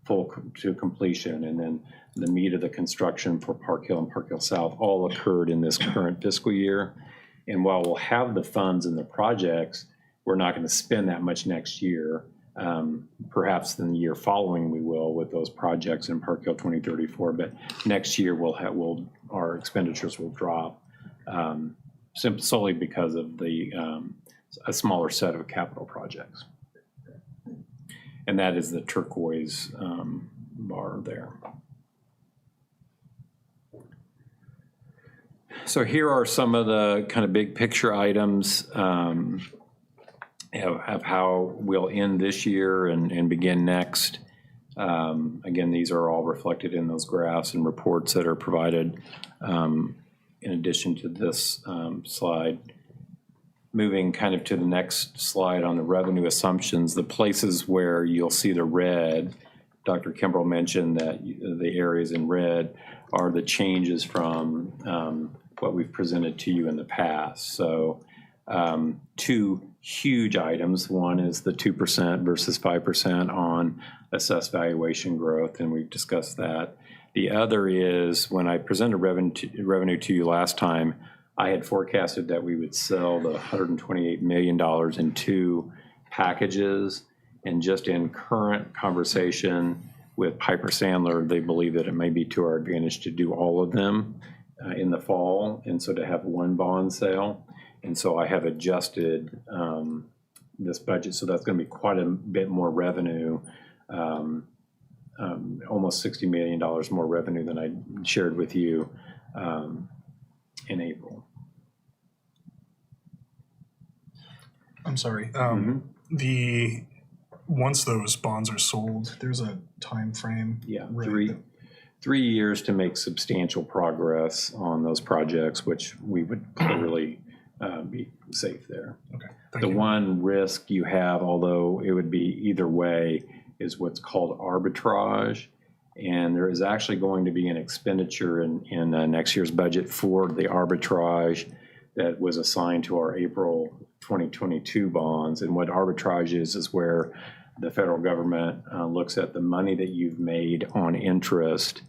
full to completion, and then the meat of the construction for Park Hill and Park Hill South all occurred in this current fiscal year. And while we'll have the funds and the projects, we're not going to spend that much next year. Perhaps in the year following we will with those projects in Park Hill 2034, but next year our expenditures will drop solely because of a smaller set of capital projects. And that is the turquoise bar there. So here are some of the kind of big picture items of how we'll end this year and begin next. Again, these are all reflected in those graphs and reports that are provided in addition to this slide. Moving kind of to the next slide on the revenue assumptions, the places where you'll see the red, Dr. Kimbrell mentioned that the areas in red are the changes from what we've presented to you in the past. So 2 huge items. One is the 2% versus 5% on assessed valuation growth, and we've discussed that. The other is when I presented revenue to you last time, I had forecasted that we would sell the $128 million in 2 packages, and just in current conversation with Piper Sandler, they believe that it may be to our advantage to do all of them in the fall, and so to have 1 bond sale. And so I have adjusted this budget, so that's going to be quite a bit more revenue almost $60 million more revenue than I shared with you in April. I'm sorry. Once those bonds are sold, there's a time frame. Yeah, right? 3 years to make substantial progress on those projects, which we would clearly be safe there. Okay. The Thank you. one risk you have, although it would be either way, is what's called arbitrage. And there is actually going to be an expenditure in next year's budget for the arbitrage that was assigned to our April 2022 bonds. And what arbitrage is where the federal government looks at the money that you've made on interest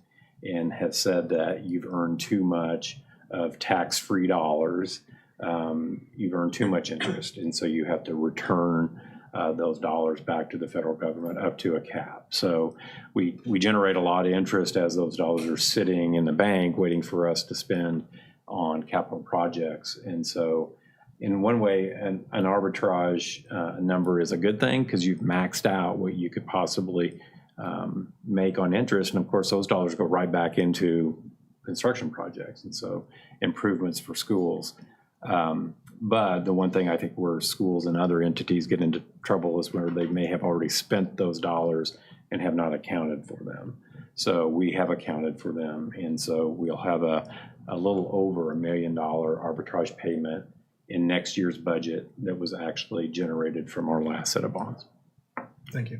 and has said that you've earned too much of tax-free dollars. You've earned too much interest, and so you have to return those dollars back to the federal government up to a cap. So we generate a lot of interest as those dollars are sitting in the bank waiting for us to spend on capital projects. And so in one way, an arbitrage number is a good thing because you've maxed out what you could possibly make on interest. And of course, those dollars go right back into construction projects, and so improvements for schools. But the one thing I think where schools and other entities get into trouble is where they may have already spent those dollars and have not accounted for them. So we have accounted for them, and so we'll have a little over $1 million arbitrage payment in next year's budget that was actually generated from our last set of bonds. Thank you.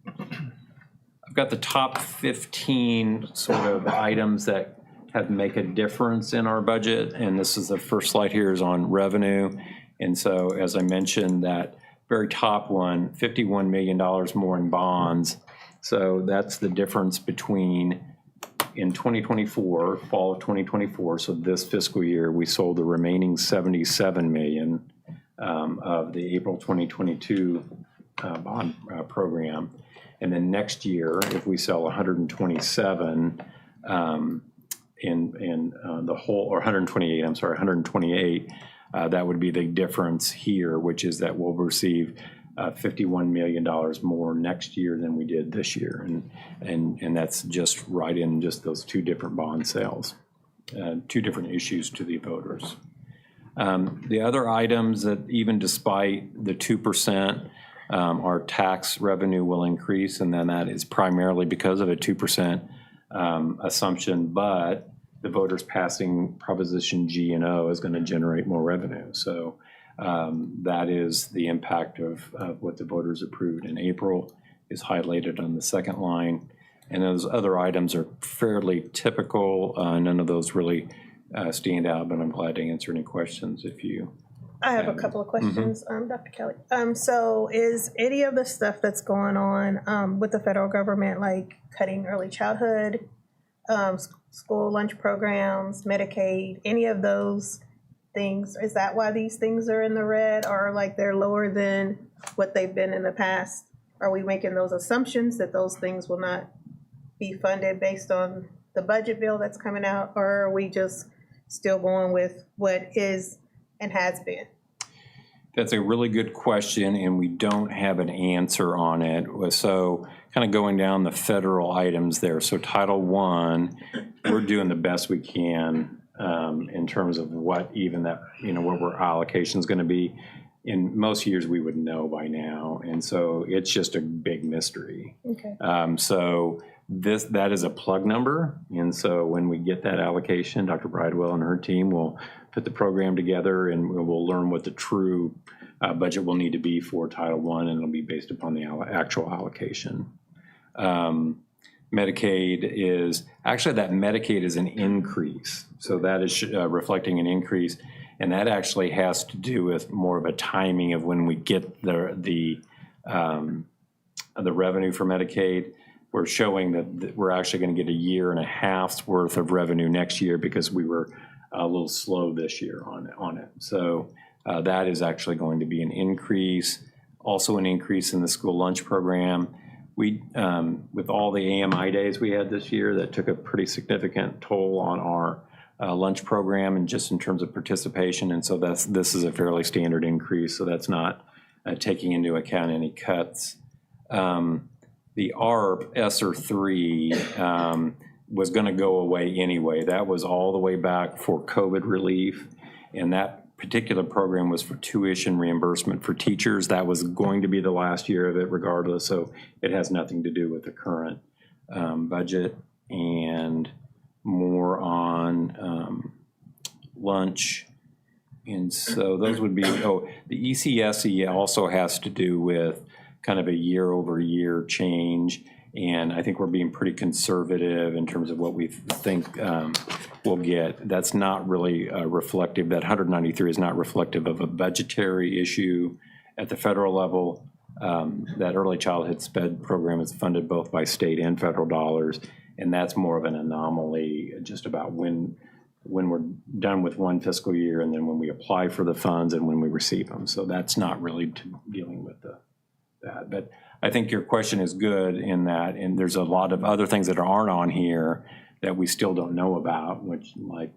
I've got the top 15 sort of items that have make a difference in our budget, and this is the first slide here is on revenue. And so as I mentioned, that very top one, $51 million more in bonds. So that's the difference between in 2024, fall of 2024, so this fiscal year, we sold the remaining $77 million of the April 2022 bond program. And then next year, if we sell 127 in the whole, or 128, I'm sorry, 128, that would be the difference here, which is that we'll receive $51 million more next year than we did this year. And that's just right in just those two different bond sales, two different issues to the voters. The other items that even despite the 2%, our tax revenue will increase, and then that is primarily because of a 2% assumption, but the voters passing Proposition G and O is going to generate more revenue. So that is the impact of what the voters approved in April is highlighted on the second line. And those other items are fairly typical. None of those really stand out, but I'm glad to answer any questions if you. I have a couple of questions, Dr. Kelly. So is any of the stuff that's going on with the federal government, like cutting early childhood, school lunch programs, Medicaid, any of those things, is that why these things are in the red, or like they're lower than what they've been in the past? Are we making those assumptions that those things will not be funded based on the budget bill that's coming out, or are we just still going with what is and has been? That's a really good question, and we don't have an answer on it. So kind of going down the federal items there. So Title I, we're doing the best we can in terms of what even that, what our allocation is going to be. In most years, we would know by now, and so it's just a big mystery. Okay. So that is a plug number, and so when we get that allocation, Dr. Bridewell and her team will put the program together, and we'll learn what the true budget will need to be for Title I, and it'll be based upon the actual allocation. Medicaid is, actually that Medicaid is an increase. So that is reflecting an increase. And that actually has to do with more of a timing of when we get the revenue for Medicaid. We're showing that we're actually going to get a year and a half's worth of revenue next year because we were a little slow this year on it. So that is actually going to be an increase. Also an increase in the school lunch program. We, with all the AMI days we had this year, that took a pretty significant toll on our lunch program and just in terms of participation. And so this is a fairly standard increase. So that's not taking into account any cuts. The ARP ESSER 3 was going to go away anyway. That was all the way back for COVID relief, and that particular program was for tuition reimbursement for teachers. That was going to be the last year of it regardless, so it has nothing to do with the current budget. And more on lunch. And so those would be, the ECSE also has to do with kind of a year-over-year change. And I think we're being pretty conservative in terms of what we think we'll get. That's not really reflective, that 193 is not reflective of a budgetary issue at the federal level. That early childhood SPED program is funded both by state and federal dollars. And that's more of an anomaly just about when we're done with one fiscal year and then when we apply for the funds and when we receive them. So that's not really dealing with that. But I think your question is good in that, and there's a lot of other things that aren't on here that we still don't know about, which like,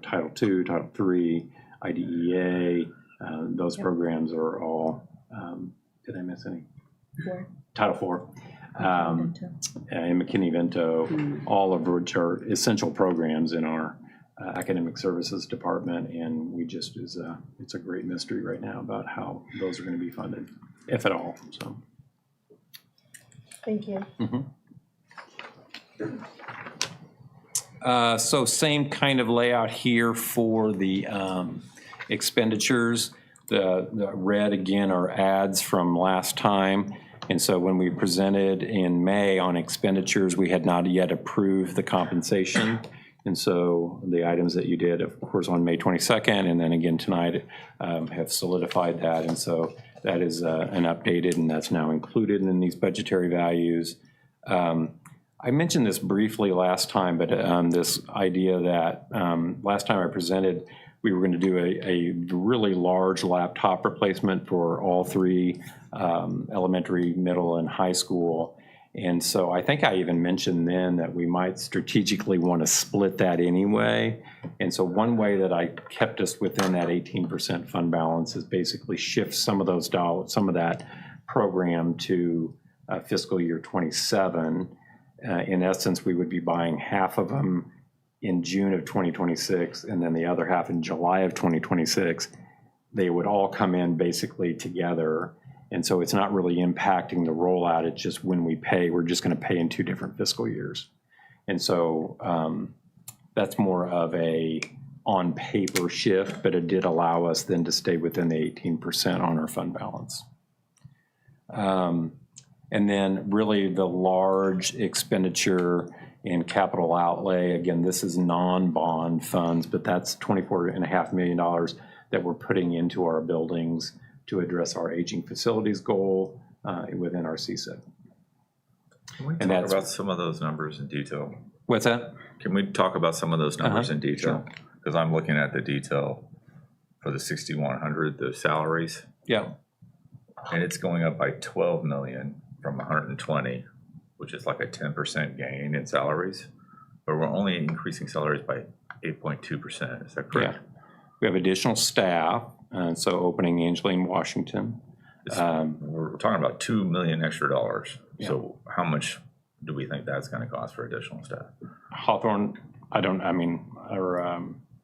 Title II, Title III, IDEA, those programs are all, did I miss any? Title IV. And McKinney-Vento, all of which are essential programs in our academic services department, and we just it's a great mystery right now about how those are going to be funded, if at all. So, Thank you. So same kind of layout here for the expenditures. The red again are ads from last time. And so when we presented in May on expenditures, we had not yet approved the compensation. And so the items that you did, of course, on May 22nd, and then again tonight, have solidified that. And so that is an updated, and that's now included in these budgetary values. I mentioned this briefly last time, but this idea that last time I presented, we were going to do a really large laptop replacement for all three elementary, middle, and high school. And so I think I even mentioned then that we might strategically want to split that anyway. And so one way that I kept us within that 18% fund balance is basically shift some of those dollars, some of that program to fiscal year 27. In essence, we would be buying half of them in June of 2026 and then the other half in July of 2026. They would all come in basically together. And so it's not really impacting the rollout. It's just when we pay, we're just going to pay in 2 different fiscal years. And so that's more of a on paper shift, but it did allow us then to stay within the 18% on our fund balance. And then really the large expenditure in capital outlay, again, this is non-bond funds, but that's $24.5 million that we're putting into our buildings to address our aging facilities goal within our CSIP. Can we talk about some of those numbers in detail? What's that? Can we talk about some of those numbers in detail? Because I'm looking at the detail for the 6,100, the salaries, Yeah. and it's going up by 12 million from 120, which is like a 10% gain in salaries, but we're only increasing salaries by 8.2%. Is that correct? Yeah. We have additional staff, and so opening Angeline, Washington. We're talking about $2 million extra dollars. So how much do we think that's going to cost for additional staff? Hawthorne, or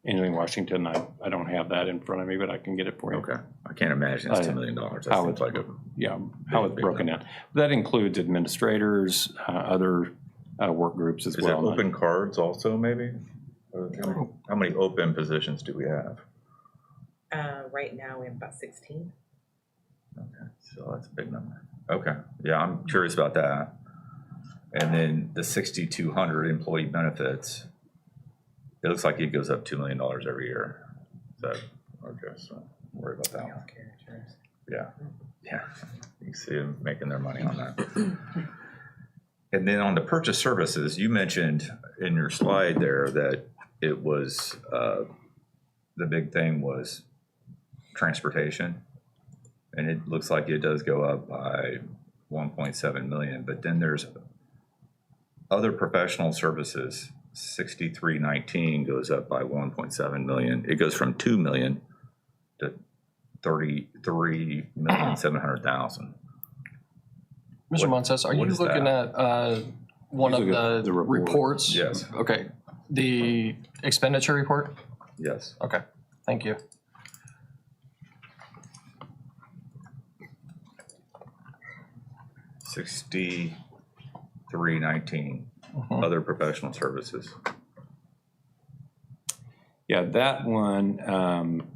Angeline, Washington, I don't have that in front of me, but I can get it for you. Okay, I can't imagine it's $2 million. That how seems like a Yeah, how it's broken down. That includes administrators, other work groups as Is well. it open cards also, maybe? How many open positions do we have? Right now, we have about 16. Okay, so that's a big number. Okay, yeah, I'm curious about that. And then the 6,200 employee benefits, it looks like it goes up $2 million every year. So, okay, so don't worry about that one. Healthcare insurance. Yeah, you can see them making their money on that. And then on the purchase services, you mentioned in your slide there that it was, the big thing was transportation. And it looks like it does go up by 1.7 million, but then there's other professional services, 6319 goes up by 1.7 million. It goes from 2 million to 33,700,000. Mr. Montes, are you what is looking that? at one of These are the the report. reports? Yes. Okay, the expenditure report? Yes. Okay, thank you. $63,19, other professional services. Yeah, that one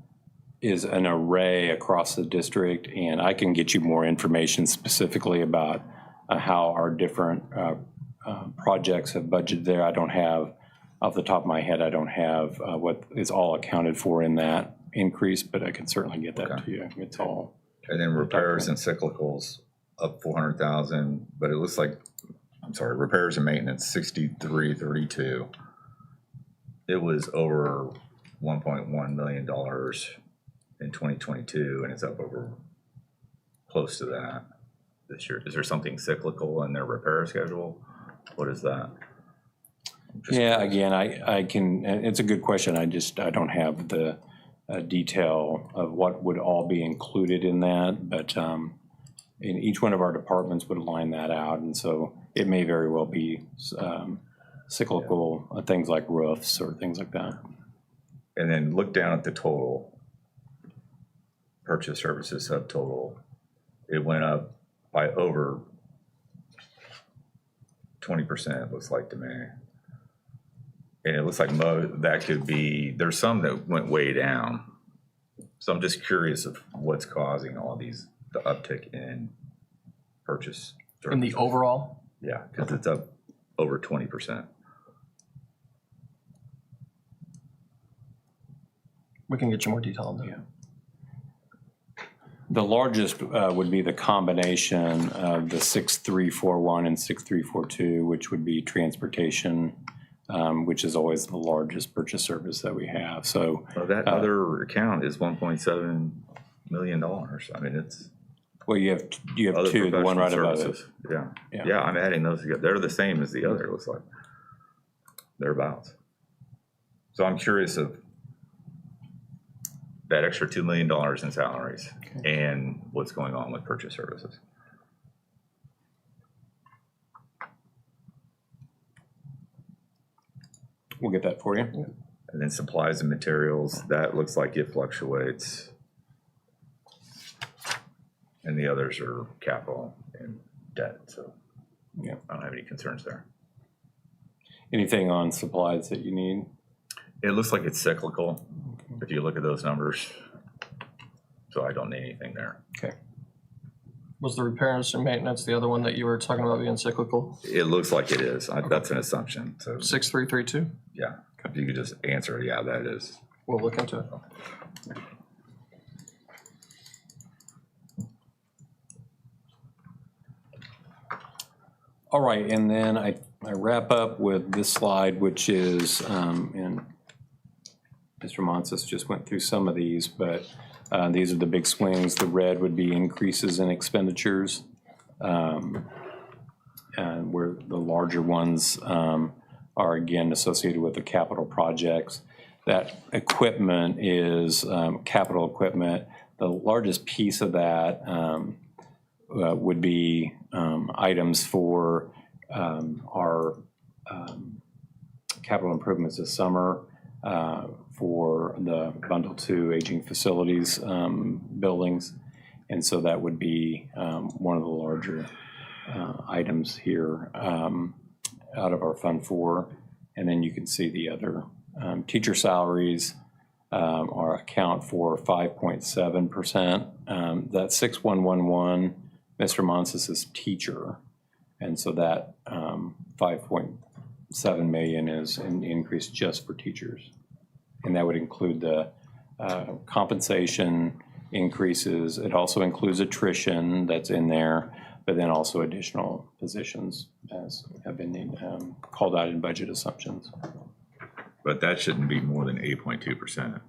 is an array across the district, and I can get you more information specifically about how our different projects have budgeted there. I don't have, off the top of my head, I don't have what is all accounted for in that increase, but I can certainly get that to you. It's all. And then repairs and cyclicals up 400,000, but it looks like, I'm sorry, repairs and maintenance 6332. It was over $1.1 million in 2022, and it's up over close to that this year. Is there something cyclical in their repair schedule? What is that? Just Yeah, curious. again, I can, and it's a good question. I don't have the detail of what would all be included in that, but in each one of our departments would line that out, and so it may very well be cyclical, things like roofs or things like that. And then look down at the total, purchase services subtotal. It went up by over 20%, it looks like to me. And it looks like that could be, there's some that went way down. So I'm just curious of what's causing all these, the uptick in purchase In the services. overall? Yeah, because it's up over 20%. We can get you more detail on that. Yeah. The largest would be the combination of the 6341 and 6342, which would be transportation, which is always the largest purchase service that we have. So, Well, that other account is $1.7 million. I mean, it's well, you have other two, the one right professional above it. services. Yeah, Yeah. yeah, I'm adding those together. They're the same as the other, it looks like. Thereabouts. So I'm curious of that extra $2 million in salaries and what's going on with purchase services. We'll get that for you. And then supplies and materials, that looks like it fluctuates. And the others are capital and debt, so Yeah. I don't have any concerns there. Anything on supplies that you need? It looks like it's cyclical, if you look at those numbers. So I don't need anything there. Okay. Was the repairs and maintenance the other one that you were talking about being cyclical? It looks like it is. That's an assumption, so, 6332? yeah. If you could just answer, yeah, that is. We'll look into it. All right, and then I wrap up with this slide, which is, and Mr. Montes just went through some of these, but these are the big swings. The red would be increases in expenditures, and where the larger ones are again associated with the capital projects. That equipment is capital equipment. The largest piece of that would be items for our capital improvements this summer for the Bundle 2 aging facilities buildings. And so that would be one of the larger items here out of our Fund 4. And then you can see the other teacher salaries are account for 5.7%. That 6111, Mr. Montes is teacher. And so that 5.7 million is an increase just for teachers. And that would include the compensation increases. It also includes attrition that's in there, but then also additional positions as have been called out in budget assumptions. But that shouldn't be more than 8.2%.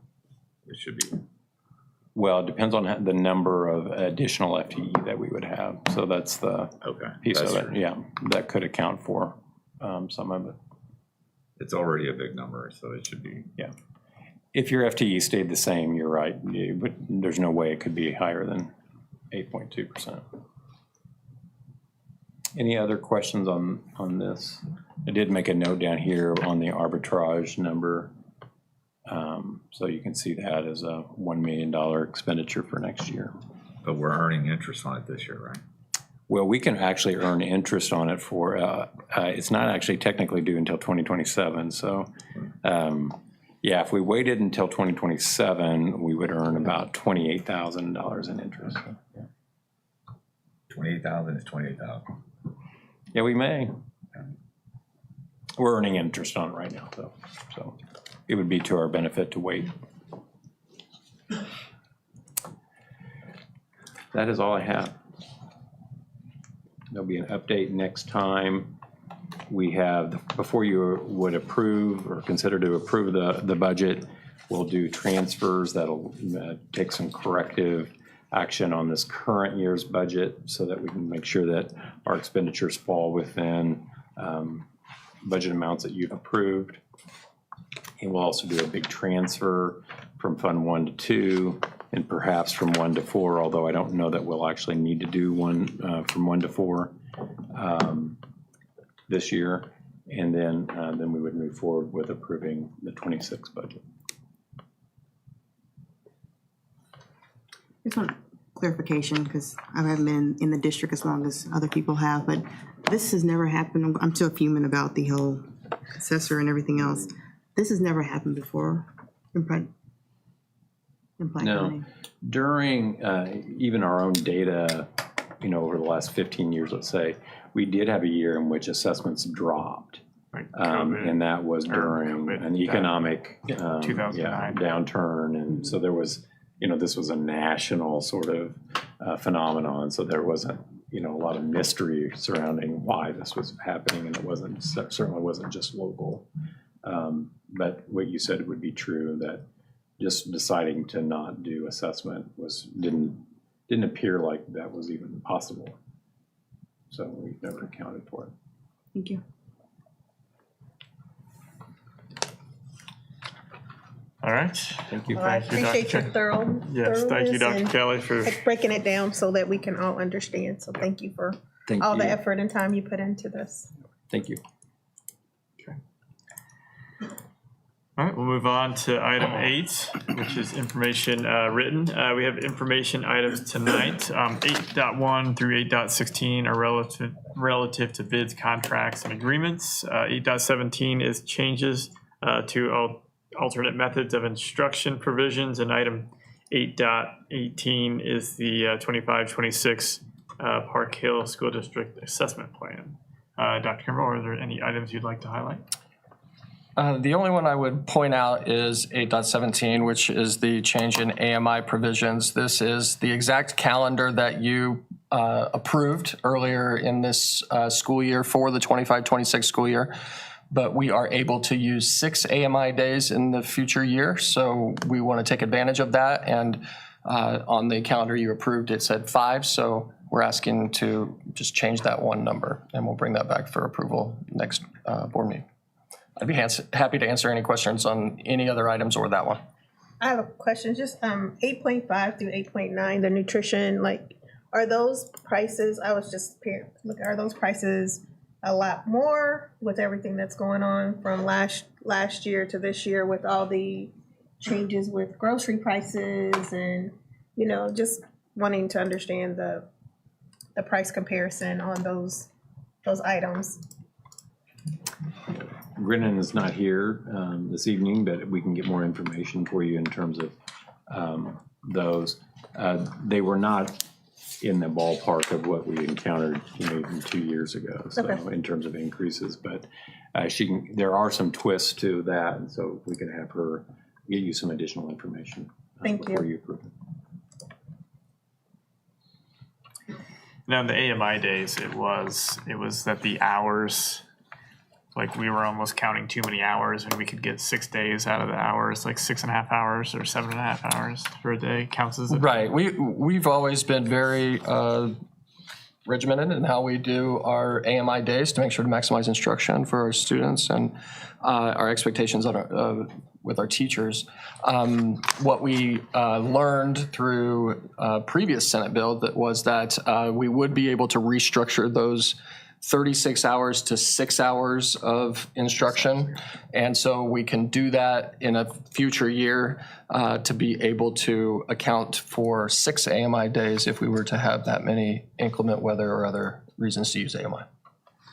It should be. Well, it depends on the number of additional FTE that we would have. So that's the Okay. piece of That's it. true. Yeah, that could account for some of it. It's already a big number, so it should be. Yeah. If your FTE stayed the same, you're right. But there's no way it could be higher than 8.2%. Any other questions on this? I did make a note down here on the arbitrage number. So you can see that as a $1 million expenditure for next year. But we're earning interest on it this year, right? Well, we can actually earn interest on it for, it's not actually technically due until 2027. So, yeah, if we waited until 2027, we would earn about $28,000 in interest. 28,000 is 28,000. Yeah, we may. We're earning interest on it right now, though. So it would be to our benefit to wait. That is all I have. There'll be an update next time. We have, before you would approve or consider to approve the budget, we'll do transfers that'll take some corrective action on this current year's budget so that we can make sure that our expenditures fall within budget amounts that you've approved. And we'll also do a big transfer from Fund 1 to 2 and perhaps from 1 to 4, although I don't know that we'll actually need to do one from 1 to 4 this year. And then we would move forward with approving the 26 budget. Just want clarification, because I haven't been in the district as long as other people have, but this has never happened. I'm still fuming about the whole assessor and everything else. This has never happened before in Pike County. During even our own data, over the last 15 years, let's say, we did have a year in which assessments dropped. Like And that was during COVID, an economic 2009. downturn. And so there was, this was a national sort of phenomenon. So there wasn't, a lot of mystery surrounding why this was happening. And it certainly wasn't just local. But what you said would be true, that just deciding to not do assessment didn't appear like that was even possible. So we've never accounted for it. Thank you. All right. Thank you. Well, I Thank you, appreciate your Dr. Yes, thank you, thoroughness Dr. and Kelly, for breaking it down so that we can all understand. So thank you for Thank all the you. effort and time you put into this. Thank you. All right, we'll move on to item 8, which is information written. We have information items tonight. 8.1 through 8.16 are relative to bids, contracts, and agreements. 8.17 is changes to alternate methods of instruction provisions, and item 8.18 is the 25-26 Park Hill School District Assessment Plan. Dr. Kimball, are there any items you'd like to highlight? The only one I would point out is 8.17, which is the change in AMI provisions. This is the exact calendar that you approved earlier in this school year for the 25-26 school year. But we are able to use 6 AMI days in the future year. So we want to take advantage of that. And on the calendar you approved, it said 5. So we're asking to just change that one number, and we'll bring that back for approval next board meeting. I'd be happy to answer any questions on any other items or that one. I have a question, just 8.5 through 8.9, the nutrition, are those prices, I was just, are those prices a lot more with everything that's going on from last year to this year with all the changes with grocery prices and, just wanting to understand the price comparison on those items? Brennan is not here this evening, but we can get more information for you in terms of those. They were not in the ballpark of what we encountered even 2 years ago, so Okay. in terms of increases. But there are some twists to that, and so we can have her get you some additional information Thank before you. you approve it. Now, in the AMI days, it was that the hours, we were almost counting too many hours, and we could get 6 days out of the hours, 6.5 hours or 7.5 hours per day counts as a Right. We've always been very regimented in how we do our AMI days to make sure to maximize instruction for our students and our expectations on with our teachers. What we learned through a previous Senate bill was that we would be able to restructure those 36 hours to 6 hours of instruction. And so we can do that in a future year to be able to account for 6 AMI days if we were to have that many inclement weather or other reasons to use AMI.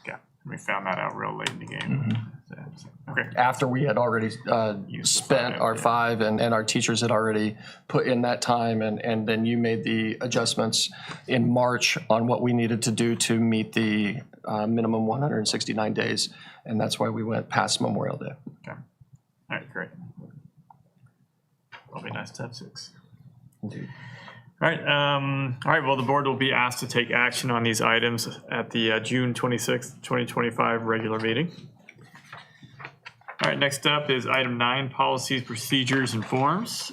Okay, we found that out real late in the game. Okay, After we had already spent our 5 and our teachers had already put in that time, and then you made the adjustments in March on what we needed to do to meet the minimum 169 days. And that's why we went past Memorial Day. okay. All right, great. That'll be nice to have 6. Indeed. All right, well, the board will be asked to take action on these items at the June 26th, 2025 regular meeting. All right, next up is item 9, policies, procedures, and forms.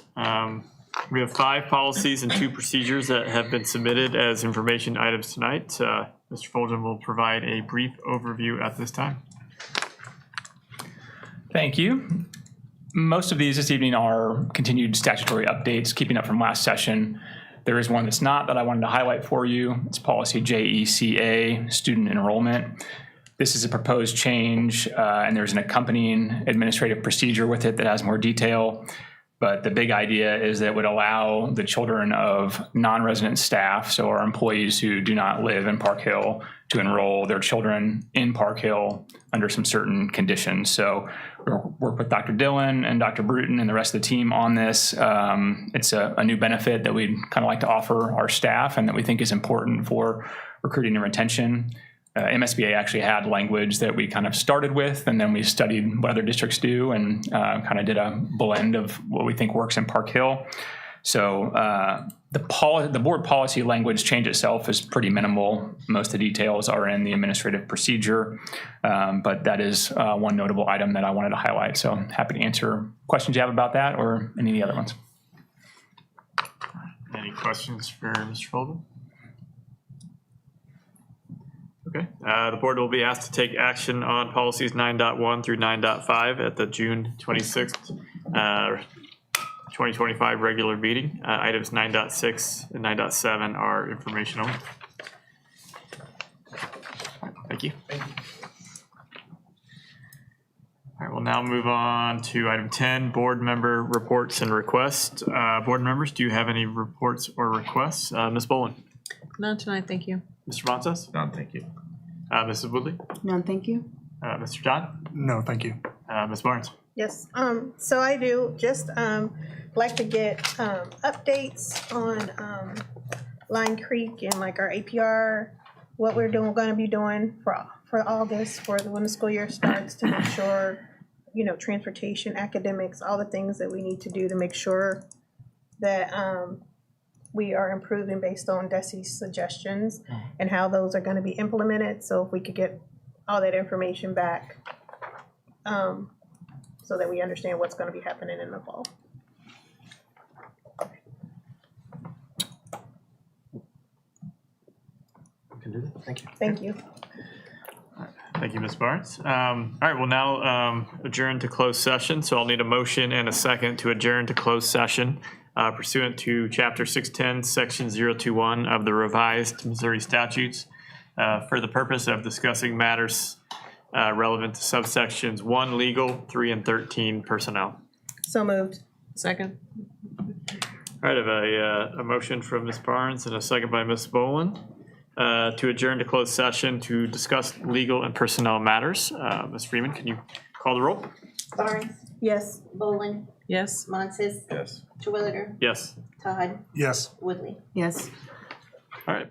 We have 5 policies and 2 procedures that have been submitted as information items tonight. Mr. Fulgham will provide a brief overview at this time. Thank you. Most of these this evening are continued statutory updates, keeping up from last session. There is one that's not that I wanted to highlight for you. It's policy JECA, student enrollment. This is a proposed change, and there's an accompanying administrative procedure with it that has more detail. But the big idea is that it would allow the children of non-resident staff, so our employees who do not live in Park Hill, to enroll their children in Park Hill under some certain conditions. So we'll work with Dr. Dillon and Dr. Bruton and the rest of the team on this. It's a new benefit that we'd kind of like to offer our staff and that we think is important for recruiting and retention. MSBA actually had language that we kind of started with, and then we studied what other districts do and kind of did a blend of what we think works in Park Hill. So the board policy language change itself is pretty minimal. Most of the details are in the administrative procedure, but that is one notable item that I wanted to highlight. So I'm happy to answer questions you have about that or any of the other ones. Any questions for Mr. Fulgham? Okay, the board will be asked to take action on policies 9.1 through 9.5 at the June 26th, 2025 regular meeting. Items 9.6 and 9.7 are informational. Thank you. All right, we'll now move on to item 10, board member reports and requests. Board members, do you have any reports or requests? Ms. Boland? None tonight, thank you. Mr. Montes? None, thank you. Mrs. Woodley? None, thank you. Mr. John? No, thank you. Ms. Barnes? Yes, so I do just like to get updates on Line Creek and like our APR, what we're gonna be doing for August, for when the school year starts, to make sure, you know, transportation, academics, all the things that we need to do to make sure that we are improving based on DESE's suggestions and how those are gonna be implemented. So if we could get all that information back, so that we understand what's gonna be happening in the fall. Thank you. Thank you. Thank you, Ms. Barnes. All right, we'll now adjourn to closed session. So I'll need a motion and a second to adjourn to closed session pursuant to Chapter 610, Section 021 of the revised Missouri statutes for the purpose of discussing matters relevant to subsections 1 legal, 3 and 13 personnel. So moved. Second? All right, I have a motion from Ms. Barnes and a second by Ms. Boland to adjourn to closed session to discuss legal and personnel matters. Ms. Freeman, can you call the roll? Barnes, Yes. Boland, Yes? Montes, Yes. Terwilliger, Yes. Todd, Yes. Woodley. Yes. All right.